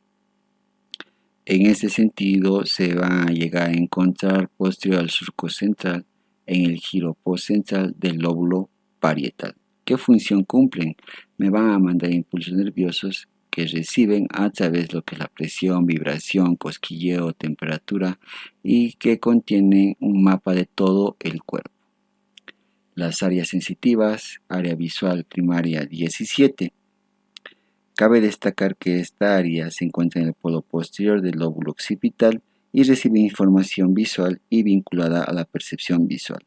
En este sentido, se va a llegar a encontrar posterior al surco central en el giro postcentral del lóbulo parietal. ¿Qué función cumplen? Me van a mandar impulsos nerviosos que reciben a través de lo que es la presión, vibración, cosquilleo, temperatura y que contienen un mapa de todo el cuerpo. Las áreas sensitivas, área visual primaria 17. Cabe destacar que esta área se encuentra en el polo posterior del lóbulo occipital y recibe información visual y vinculada a la percepción visual.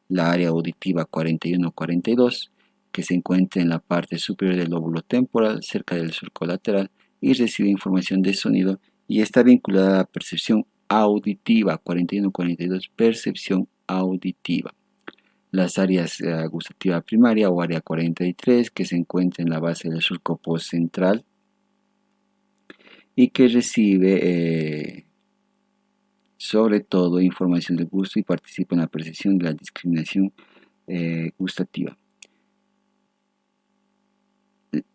La área auditiva 41-42, que se encuentra en la parte superior del lóbulo temporal, cerca del surco lateral, y recibe información de sonido y está vinculada a la percepción auditiva 41-42, percepción auditiva. Las áreas gustativa primaria o área 43, que se encuentra en la base del surco postcentral y que recibe sobre todo información del gusto y participa en la percepción de la discriminación gustativa.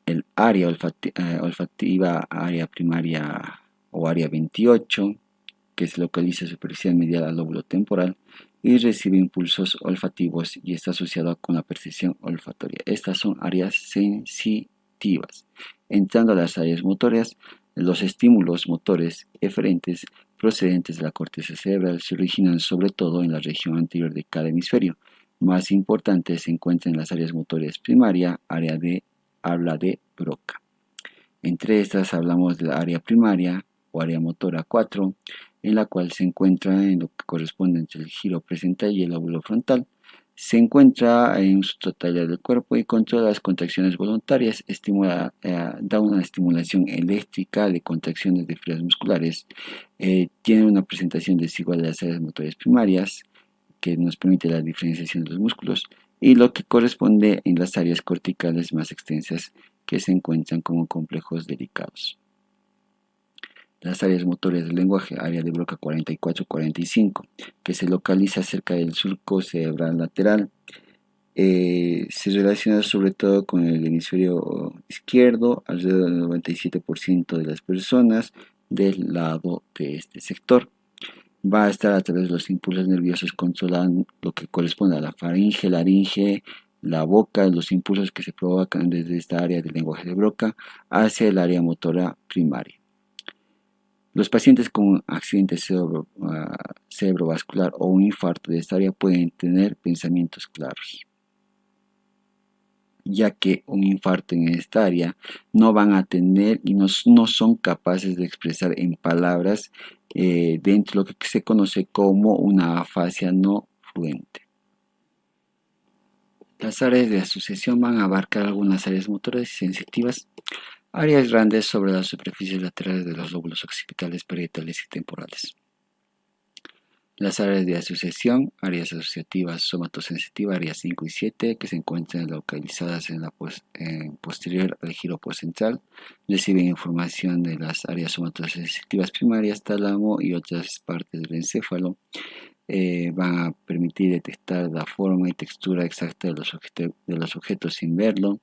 El área olfativa, área primaria o área 28, que se localiza superficial medial al lóbulo temporal y recibe impulsos olfativos y está asociado con la percepción olfatoria. Estas son áreas sensitivas. Entrando a las áreas motoras, los estímulos motores eferentes procedentes de la corteza cerebral se originan sobre todo en la región anterior de cada hemisferio. Más importantes se encuentran en las áreas motores primaria, área de habla de Broca. Entre estas hablamos de la área primaria o área motora 4, en la cual se encuentra en lo que corresponde entre el giro presentral y el lóbulo frontal. Se encuentra en su totalidad del cuerpo y controla las contracciones voluntarias, da una estimulación eléctrica de contracciones de fibras musculares, tiene una presentación desigual de las áreas motores primarias, que nos permite la diferenciación de los músculos, y lo que corresponde en las áreas corticales más extensas que se encuentran como complejos delicados. Las áreas motores del lenguaje, área de Broca 44-45, que se localiza cerca del surco cerebral lateral, se relaciona sobre todo con el hemisferio izquierdo, alrededor del 97% de las personas del lado de este sector. Va a estar a través de los impulsos nerviosos controlando lo que corresponde a la faringe, laringe, la boca, los impulsos que se provocan desde esta área del lenguaje de Broca hacia el área motora primaria. Los pacientes con accidente cerebrovascular o un infarto de esta área pueden tener pensamientos claros, ya que un infarto en esta área no van a tener y no son capaces de expresar en palabras dentro de lo que se conoce como una afasia no fluente. Las áreas de asociación van a abarcar algunas áreas motoras y sensitivas, áreas grandes sobre las superficies laterales de los lóbulos occipitales, parietales y temporales. Las áreas de asociación, áreas asociativas somatosensitivas, áreas 5 y 7, que se encuentran localizadas en la posterior al giro postcentral, reciben información de las áreas somatosensitivas primarias, tálamo y otras partes del encéfalo. Van a permitir detectar la forma y textura exacta de los objetos sin verlo,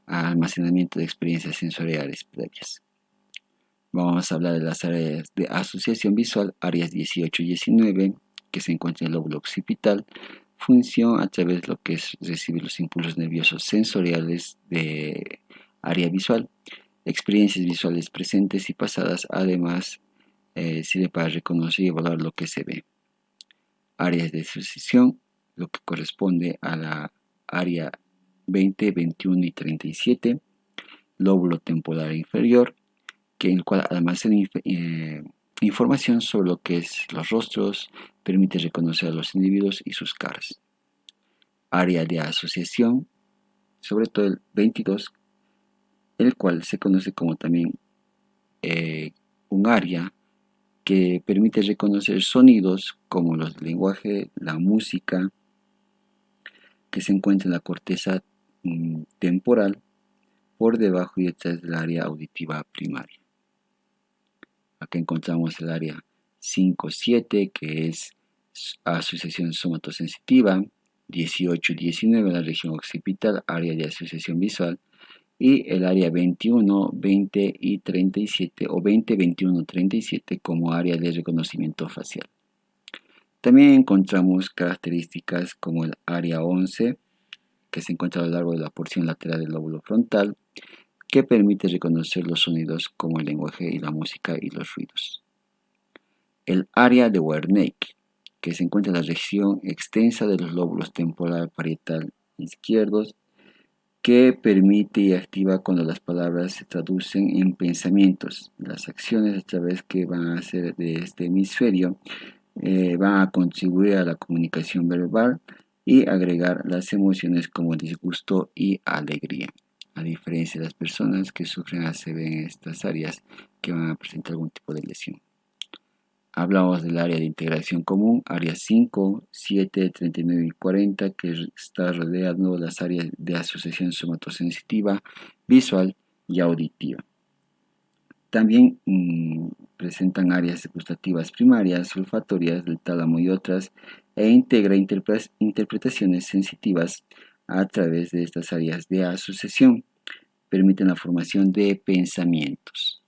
almacenamiento de experiencias sensoriales previas. Vamos a hablar de las áreas de asociación visual, áreas 18 y 19, que se encuentran en el lóbulo occipital, función a través de lo que es recibir los impulsos nerviosos sensoriales de área visual, experiencias visuales presentes y pasadas, además sirve para reconocer y evaluar lo que se ve. áreas de asociación, lo que corresponde a la área 20, 21 y 37, lóbulo temporal inferior, que el cual almacena información sobre lo que es los rostros, permite reconocer a los individuos y sus caras. Área de asociación, sobre todo el 22, el cual se conoce como también un área que permite reconocer sonidos como los del lenguaje, la música, que se encuentra en la corteza temporal por debajo y detrás del área auditiva primaria. Acá encontramos el área 5-7, que es asociación somatosensitiva, 18 y 19 la región occipital, área de asociación visual, y el área 21, 20 y 37 o 20, 21, 37 como área de reconocimiento facial. También encontramos características como el área 11, que se encuentra a lo largo de la porción lateral del lóbulo frontal, que permite reconocer los sonidos como el lenguaje y la música y los ruidos. El área de Wernicke, que se encuentra en la región extensa de los lóbulos temporal parietal izquierdos, que permite y activa cuando las palabras se traducen en pensamientos. Las acciones a través que van a hacer de este hemisferio van a contribuir a la comunicación verbal y agregar las emociones como disgusto y alegría. A diferencia de las personas que sufren ACV en estas áreas que van a presentar algún tipo de lesión. Hablamos del área de integración común, área 5, 7, 39 y 40, que está rodeando las áreas de asociación somatosensitiva, visual y auditiva. También presentan áreas gustativas primarias, olfatorias del tálamo y otras, e integra interpretaciones sensitivas a través de estas áreas de asociación. Permiten la formación de pensamientos.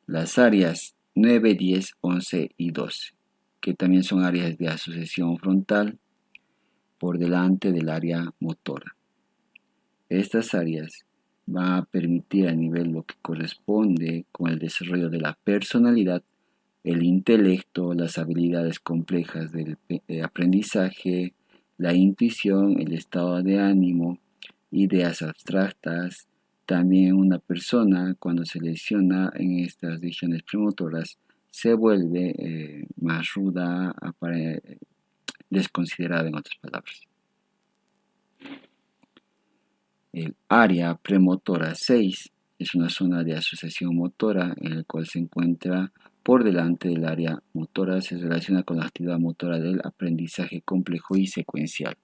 Las áreas 9, 10, 11 y 12, que también son áreas de asociación frontal por delante del área motora. Estas áreas van a permitir a nivel lo que corresponde con el desarrollo de la personalidad, el intelecto, las habilidades complejas del aprendizaje, la intuición, el estado de ánimo, ideas abstractas. También una persona cuando se lesiona en estas regiones premotoras se vuelve más ruda, desconsiderada en otras palabras. El área premotora 6 es una zona de asociación motora en la cual se encuentra por delante del área motora, se relaciona con la actividad motora del aprendizaje complejo y secuencial.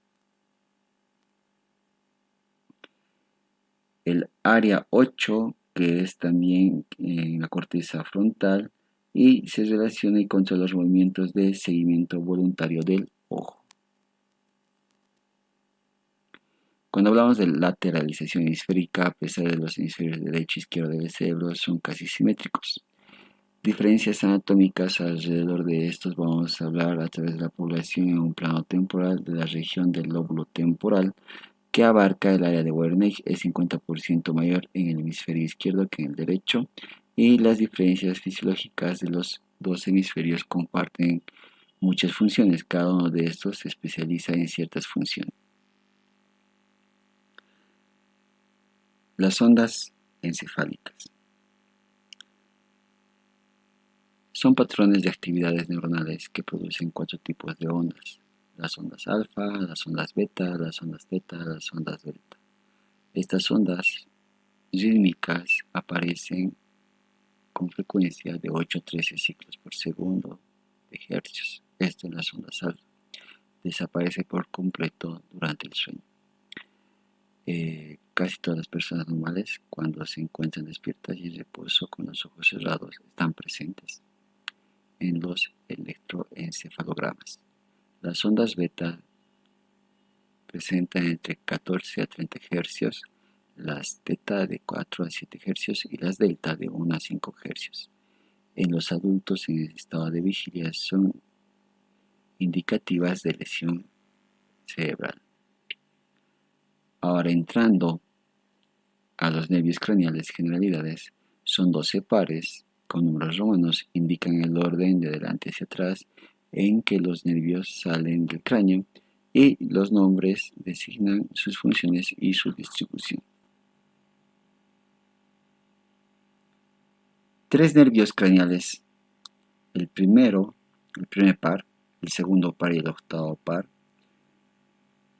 El área 8, que es también en la corteza frontal y se relaciona y controla los movimientos de seguimiento voluntario del ojo. Cuando hablamos de lateralización hemisférica, a pesar de los hemisferios derecho y izquierdo del cerebro son casi simétricos. Diferencias anatómicas alrededor de estos vamos a hablar a través de la población en un plano temporal de la región del lóbulo temporal, que abarca el área de Wernicke, es 50% mayor en el hemisferio izquierdo que en el derecho, y las diferencias fisiológicas de los dos hemisferios comparten muchas funciones, cada uno de estos se especializa en ciertas funciones. Las ondas encefálicas son patrones de actividades neuronales que producen 4 tipos de ondas: las ondas alfa, las ondas beta, las ondas teta, las ondas delta. Estas ondas rítmicas aparecen con frecuencia de 8 a 13 ciclos por segundo de hercios. Esto en las ondas alfa. Desaparece por completo durante el sueño. Casi todas las personas normales, cuando se encuentran despiertas y en reposo con los ojos cerrados, están presentes en los electroencefalogramas. Las ondas beta presentan entre 14 a 30 Hz, las teta de 4 a 7 Hz y las delta de 1 a 5 Hz. En los adultos en estado de vigilia son indicativas de lesión cerebral. Ahora entrando a los nervios craneales, generalidades, son 12 pares con números romanos indican el orden de adelante hacia atrás en que los nervios salen del cráneo y los nombres designan sus funciones y su distribución. Tres nervios craneales, el primer par, el segundo par y el octavo par,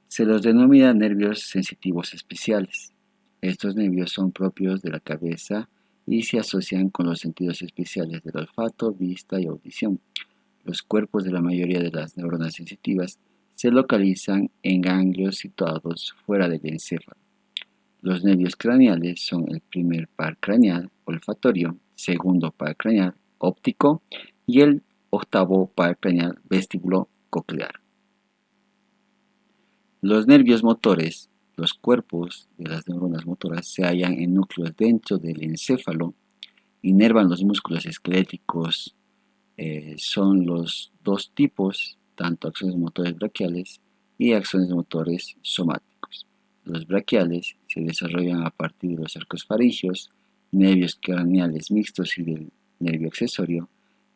se los denomina nervios sensitivos especiales. Estos nervios son propios de la cabeza y se asocian con los sentidos especiales del olfato, vista y audición. Los cuerpos de la mayoría de las neuronas sensitivas se localizan en ganglios situados fuera del encéfalo. Los nervios craneales son el primer par craneal olfatorio, segundo par craneal óptico y el octavo par craneal vestíbulo coclear. Los nervios motores, los cuerpos de las neuronas motoras, se hallan en núcleos dentro del encéfalo, inervan los músculos esqueléticos. Son los dos tipos, tanto axones motores braquiales y axones motores somáticos. Los braquiales se desarrollan a partir de los arcos faríneos, nervios craneales mixtos y del nervio accesorio.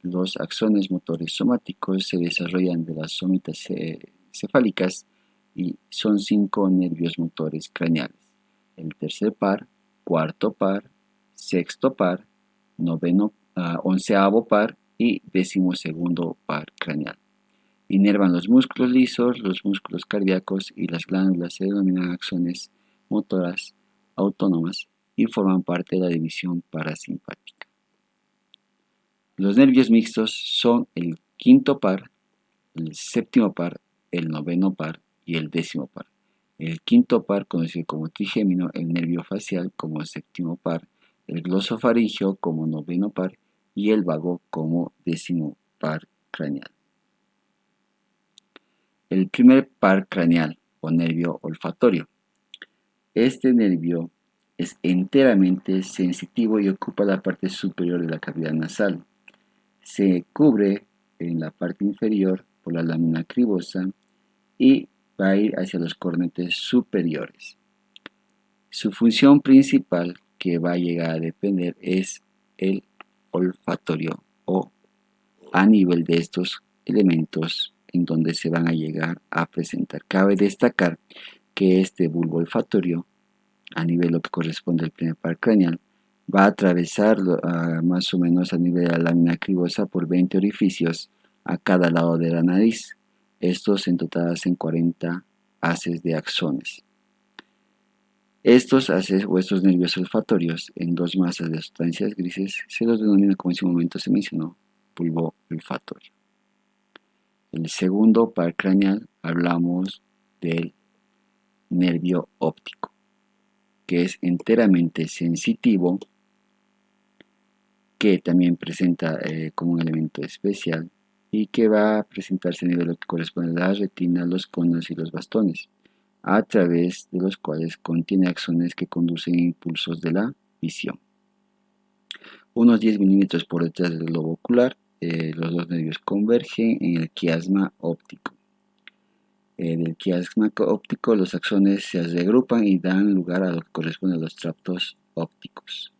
Los axones motores somáticos se desarrollan de las somitas cefálicas y son 5 nervios motores craneales: el tercer par, cuarto par, sexto par, onceavo par y 12º par craneal. Inervan los músculos lisos, los músculos cardíacos y las glándulas se denominan axones motoras autónomas y forman parte de la división parasimpática. Los nervios mixtos son el quinto par, el séptimo par, el noveno par y el 10º par. El quinto par, conocido como trigémino, el nervio facial como séptimo par, el glosofaríngeo como noveno par y el vago como 10º par craneal. El primer par craneal o nervio olfatorio. Este nervio es enteramente sensitivo y ocupa la parte superior de la cavidad nasal. Se cubre en la parte inferior por la lámina cribosa y va a ir hacia los cornetes superiores. Su función principal, que va a llegar a depender, es el olfatorio o a nivel de estos elementos en donde se van a llegar a presentar. Cabe destacar que este bulbo olfatorio, a nivel de lo que corresponde al primer par craneal, va a atravesar más o menos a nivel de la lámina cribosa por 20 orificios a cada lado de la nariz. Estos en total hacen 40 haces de axones. Estos haces o estos nervios olfatorios en dos masas de sustancias grises se los denomina, como en su momento se mencionó, bulbo olfatorio. El segundo par craneal hablamos del nervio óptico, que es enteramente sensitivo, que también presenta como un elemento especial y que va a presentarse a nivel de lo que corresponde a la retina, los conos y los bastones, a través de los cuales contiene axones que conducen impulsos de la visión. Unos 10 milímetros por detrás del globo ocular, los dos nervios convergen en el quiasma óptico. Del quiasma óptico, los axones se reagrupan y dan lugar a lo que corresponde a los tractos ópticos.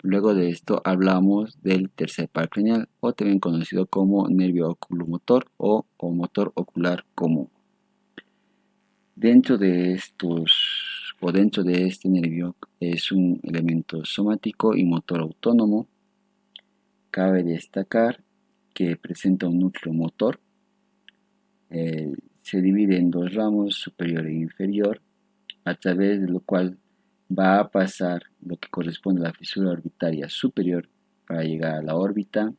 Luego de esto hablamos del tercer par craneal, o también conocido como nervio oculomotor o motor ocular común. Dentro de este nervio es un elemento somático y motor autónomo. Cabe destacar que presenta un núcleo motor. Se divide en dos ramos, superior e inferior, a través de lo cual va a pasar lo que corresponde a la fisura orbitaria superior para llegar a la órbita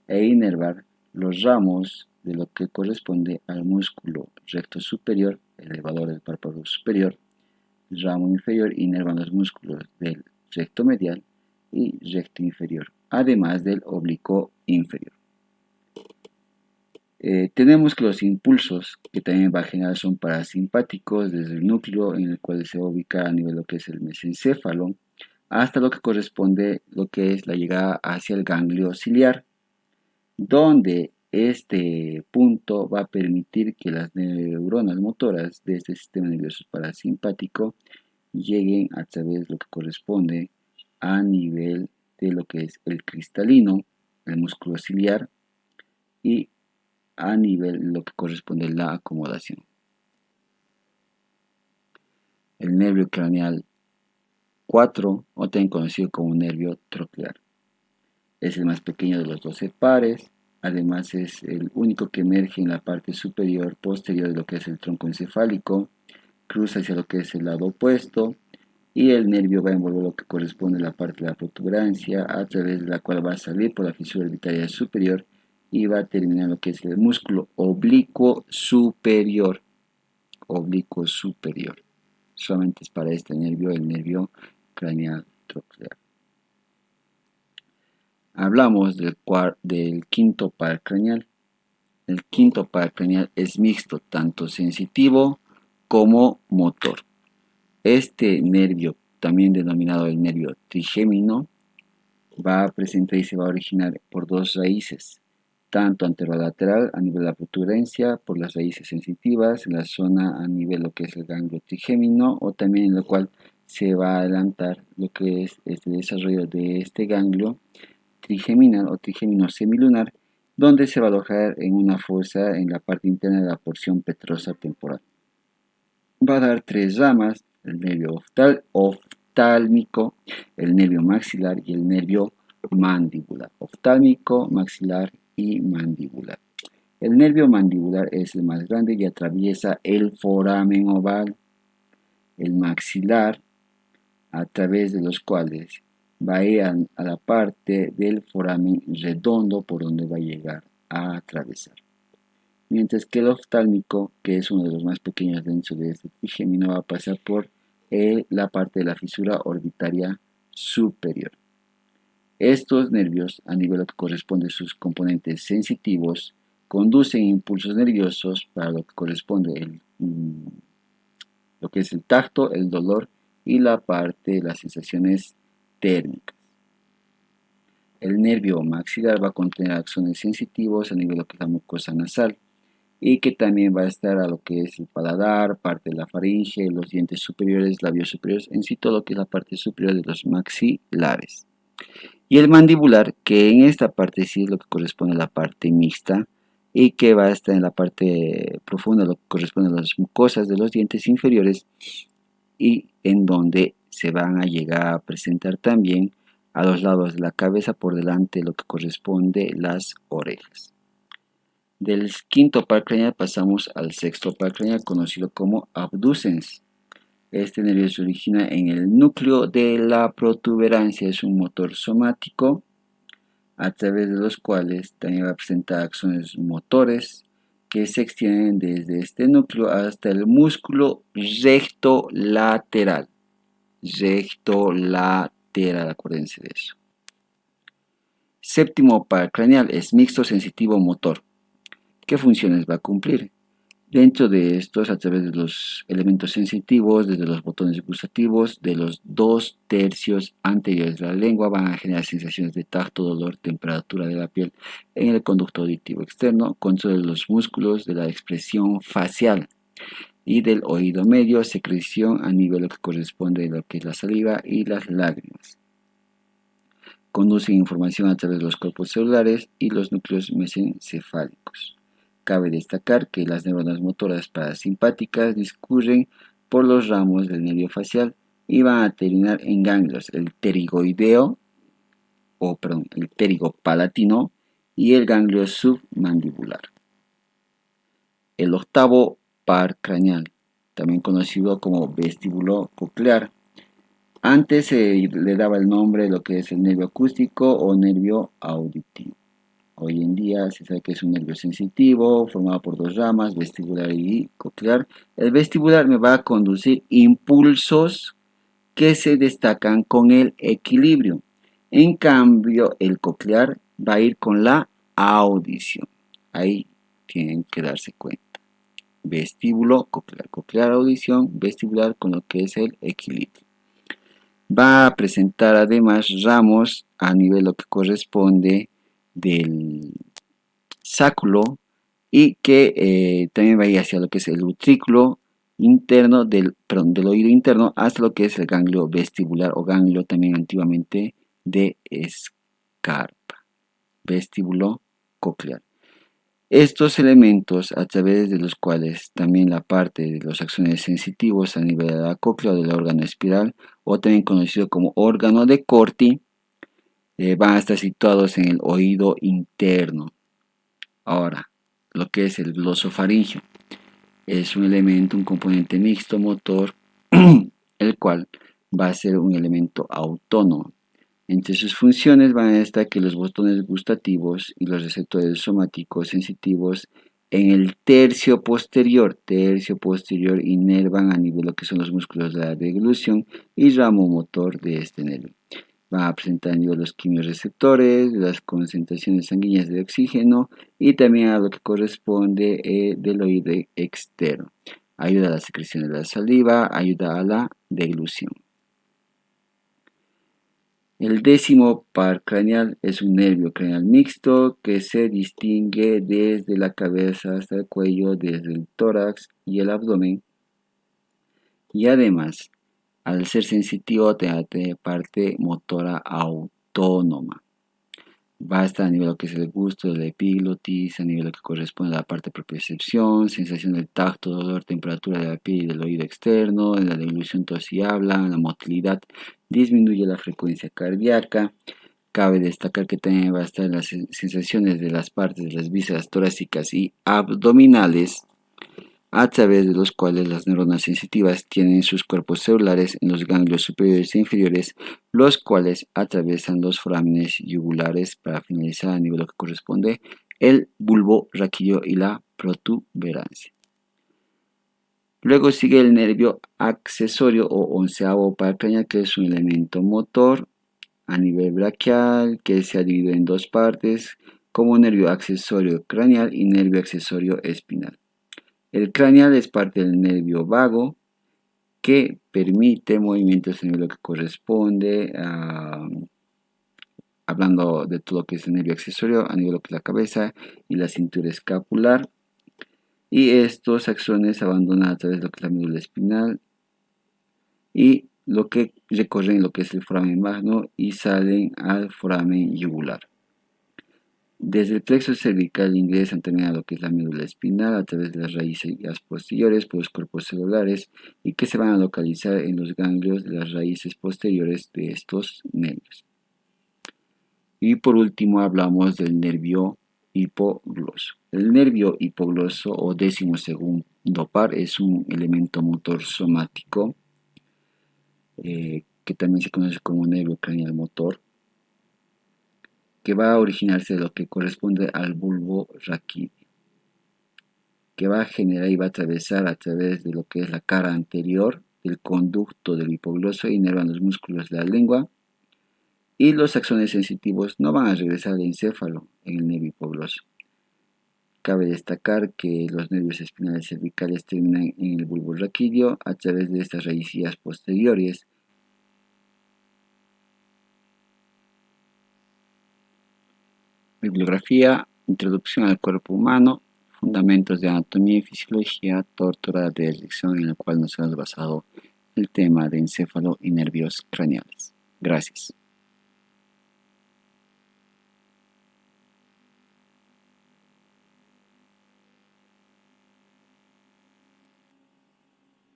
e inervar los ramos de lo que corresponde al músculo recto superior, elevador del párpado superior. El ramo inferior inerva los músculos del recto medial y recto inferior, además del oblicuo inferior. Tenemos que los impulsos, que también va a generar, son parasimpáticos desde el núcleo en el cual se va a ubicar a nivel de lo que es el mesencéfalo, hasta lo que corresponde lo que es la llegada hacia el ganglio ciliar, donde este punto va a permitir que las neuronas motoras de este sistema nervioso parasimpático lleguen a través de lo que corresponde a nivel de lo que es el cristalino, el músculo ciliar, y a nivel lo que corresponde a la acomodación. El nervio craneal 4, o también conocido como nervio troclear. Es el más pequeño de los 12 pares, además es el único que emerge en la parte superior posterior de lo que es el tronco encefálico, cruza hacia lo que es el lado opuesto, y el nervio va a envolver lo que corresponde a la parte de la protuberancia, a través de la cual va a salir por la fisura orbitaria superior y va a terminar en lo que es el músculo oblicuo superior. Oblicuo superior. Solamente es para este nervio, el nervio craneal troclear. Hablamos del quinto par craneal. El quinto par craneal es mixto, tanto sensitivo como motor. Este nervio, también denominado el nervio trigémino, va a presentar y se va a originar por dos raíces, tanto anterolateral a nivel de la protuberancia, por las raíces sensitivas, en la zona a nivel lo que es el ganglio trigémino, o también en lo cual se va a adelantar lo que es este desarrollo de este ganglio trigeminal o trigémino semilunar, donde se va a alojar en una fosa en la parte interna de la porción petrosa temporal. Va a dar tres ramas: el nervio oftálmico, el nervio maxilar y el nervio mandibular. Oftálmico, maxilar y mandibular. El nervio mandibular es el más grande y atraviesa el foramen oval, el maxilar, a través de los cuales va a ir a la parte del foramen redondo por donde va a llegar a atravesar. Mientras que el oftálmico, que es uno de los más pequeños dentro de este trigémino, va a pasar por la parte de la fisura orbitaria superior. Estos nervios, a nivel lo que corresponde a sus componentes sensitivos, conducen impulsos nerviosos para lo que corresponde lo que es el tacto, el dolor y la parte de las sensaciones térmicas. El nervio maxilar va a contener axones sensitivos a nivel de lo que es la mucosa nasal, y que también va a estar a lo que es el paladar, parte de la faringe, los dientes superiores, labios superiores, en sí todo lo que es la parte superior de los maxilares. Y el mandibular, que en esta parte sí es lo que corresponde a la parte mixta, y que va a estar en la parte profunda, lo que corresponde a las mucosas de los dientes inferiores, y en donde se van a llegar a presentar también a los lados de la cabeza por delante lo que corresponde las orejas. Del quinto par craneal pasamos al sexto par craneal, conocido como abducens. Este nervio se origina en el núcleo de la protuberancia, es un motor somático a través de los cuales también va a presentar axones motores que se extienden desde este núcleo hasta el músculo recto lateral. Recto lateral, acuérdense de eso. Séptimo par craneal es mixto sensitivo motor. ¿Qué funciones va a cumplir? Dentro de estos, a través de los elementos sensitivos, desde los botones gustativos, de los 2/3 anteriores de la lengua, van a generar sensaciones de tacto, dolor, temperatura de la piel en el conducto auditivo externo, control de los músculos, de la expresión facial y del oído medio, secreción a nivel lo que corresponde a lo que es la saliva y las lágrimas. Conducen información a través de los cuerpos celulares y los núcleos mesencefálicos. Cabe destacar que las neuronas motoras parasimpáticas discurren por los ramos del nervio facial y van a terminar en ganglios, el pterigopalatino y el ganglio submandibular. El octavo par craneal, también conocido como vestíbulo coclear. Antes se le daba el nombre de lo que es el nervio acústico o nervio auditivo. Hoy en día se sabe que es un nervio sensitivo, formado por dos ramas, vestibular y coclear. El vestibular me va a conducir impulsos que se destacan con el equilibrio. En cambio, el coclear va a ir con la audición. Ahí tienen que darse cuenta. Vestíbulo, coclear. Coclear, audición, vestibular con lo que es el equilibrio. Va a presentar además ramos a nivel lo que corresponde del sáculo, y que también va a ir hacia lo que es el utrículo interno del oído interno hasta lo que es el ganglio vestibular o ganglio también antiguamente de Scarpa, vestíbulo coclear. Estos elementos, a través de los cuales también la parte de los axones sensitivos a nivel de la cóclea o del órgano espiral, o también conocido como órgano de Corti, van a estar situados en el oído interno. Ahora, lo que es el glosofaringio es un elemento, un componente mixto motor, el cual va a ser un elemento autónomo. Entre sus funciones van a estar que los botones gustativos y los receptores somáticos sensitivos en el tercio posterior inervan a nivel de lo que son los músculos de la deglución y ramo motor de este nervio. Van a presentar a nivel los quimiorreceptores, las concentraciones sanguíneas de oxígeno y también a lo que corresponde del oído externo. Ayuda a la secreción de la saliva, ayuda a la deglución. El décimo par craneal es un nervio craneal mixto que se distingue desde la cabeza hasta el cuello, desde el tórax y el abdomen. Y además, al ser sensitivo, tiene parte motora autónoma. Va a estar a nivel de lo que es el gusto, de la epiglotis, a nivel de lo que corresponde a la parte de propiocepción, sensación del tacto, dolor, temperatura de la piel y del oído externo, en la deglución tos y habla, la motilidad, disminuye la frecuencia cardíaca. Cabe destacar que también va a estar en las sensaciones de las partes de las vísceras torácicas y abdominales, a través de los cuales las neuronas sensitivas tienen sus cuerpos celulares en los ganglios superiores e inferiores, los cuales atraviesan los forámenes yugulares para finalizar a nivel lo que corresponde el bulbo raquídeo y la protuberancia. Luego sigue el nervio accesorio o onceavo par craneal, que es un elemento motor a nivel braquial que se ha dividido en dos partes como nervio accesorio craneal y nervio accesorio espinal. El craneal es parte del nervio vago que permite movimientos en lo que corresponde hablando de todo lo que es el nervio accesorio a nivel de lo que es la cabeza y la cintura escapular. Y estos axones abandonan a través de lo que es la médula espinal y lo que recorren lo que es el foramen magno y salen al foramen yugular. Desde el plexo cervical ingresan también a lo que es la médula espinal a través de las raíces posteriores por los cuerpos celulares y que se van a localizar en los ganglios de las raíces posteriores de estos nervios. Y por último hablamos del nervio hipogloso. El nervio hipogloso o 12º par es un elemento motor somático que también se conoce como nervio craneal motor, que va a originarse de lo que corresponde al bulbo raquídeo, que va a generar y va a atravesar a través de lo que es la cara anterior del conducto del hipogloso, inervan los músculos de la lengua y los axones sensitivos no van a regresar al encéfalo en el nervio hipogloso. Cabe destacar que los nervios espinales cervicales terminan en el bulbo raquídeo a través de estas raicillas posteriores. Bibliografía: Introducción al cuerpo humano, Fundamentos de anatomía y fisiología, Tortora de Erickson, en el cual nos hemos basado el tema de encéfalo y nervios craneales. Gracias.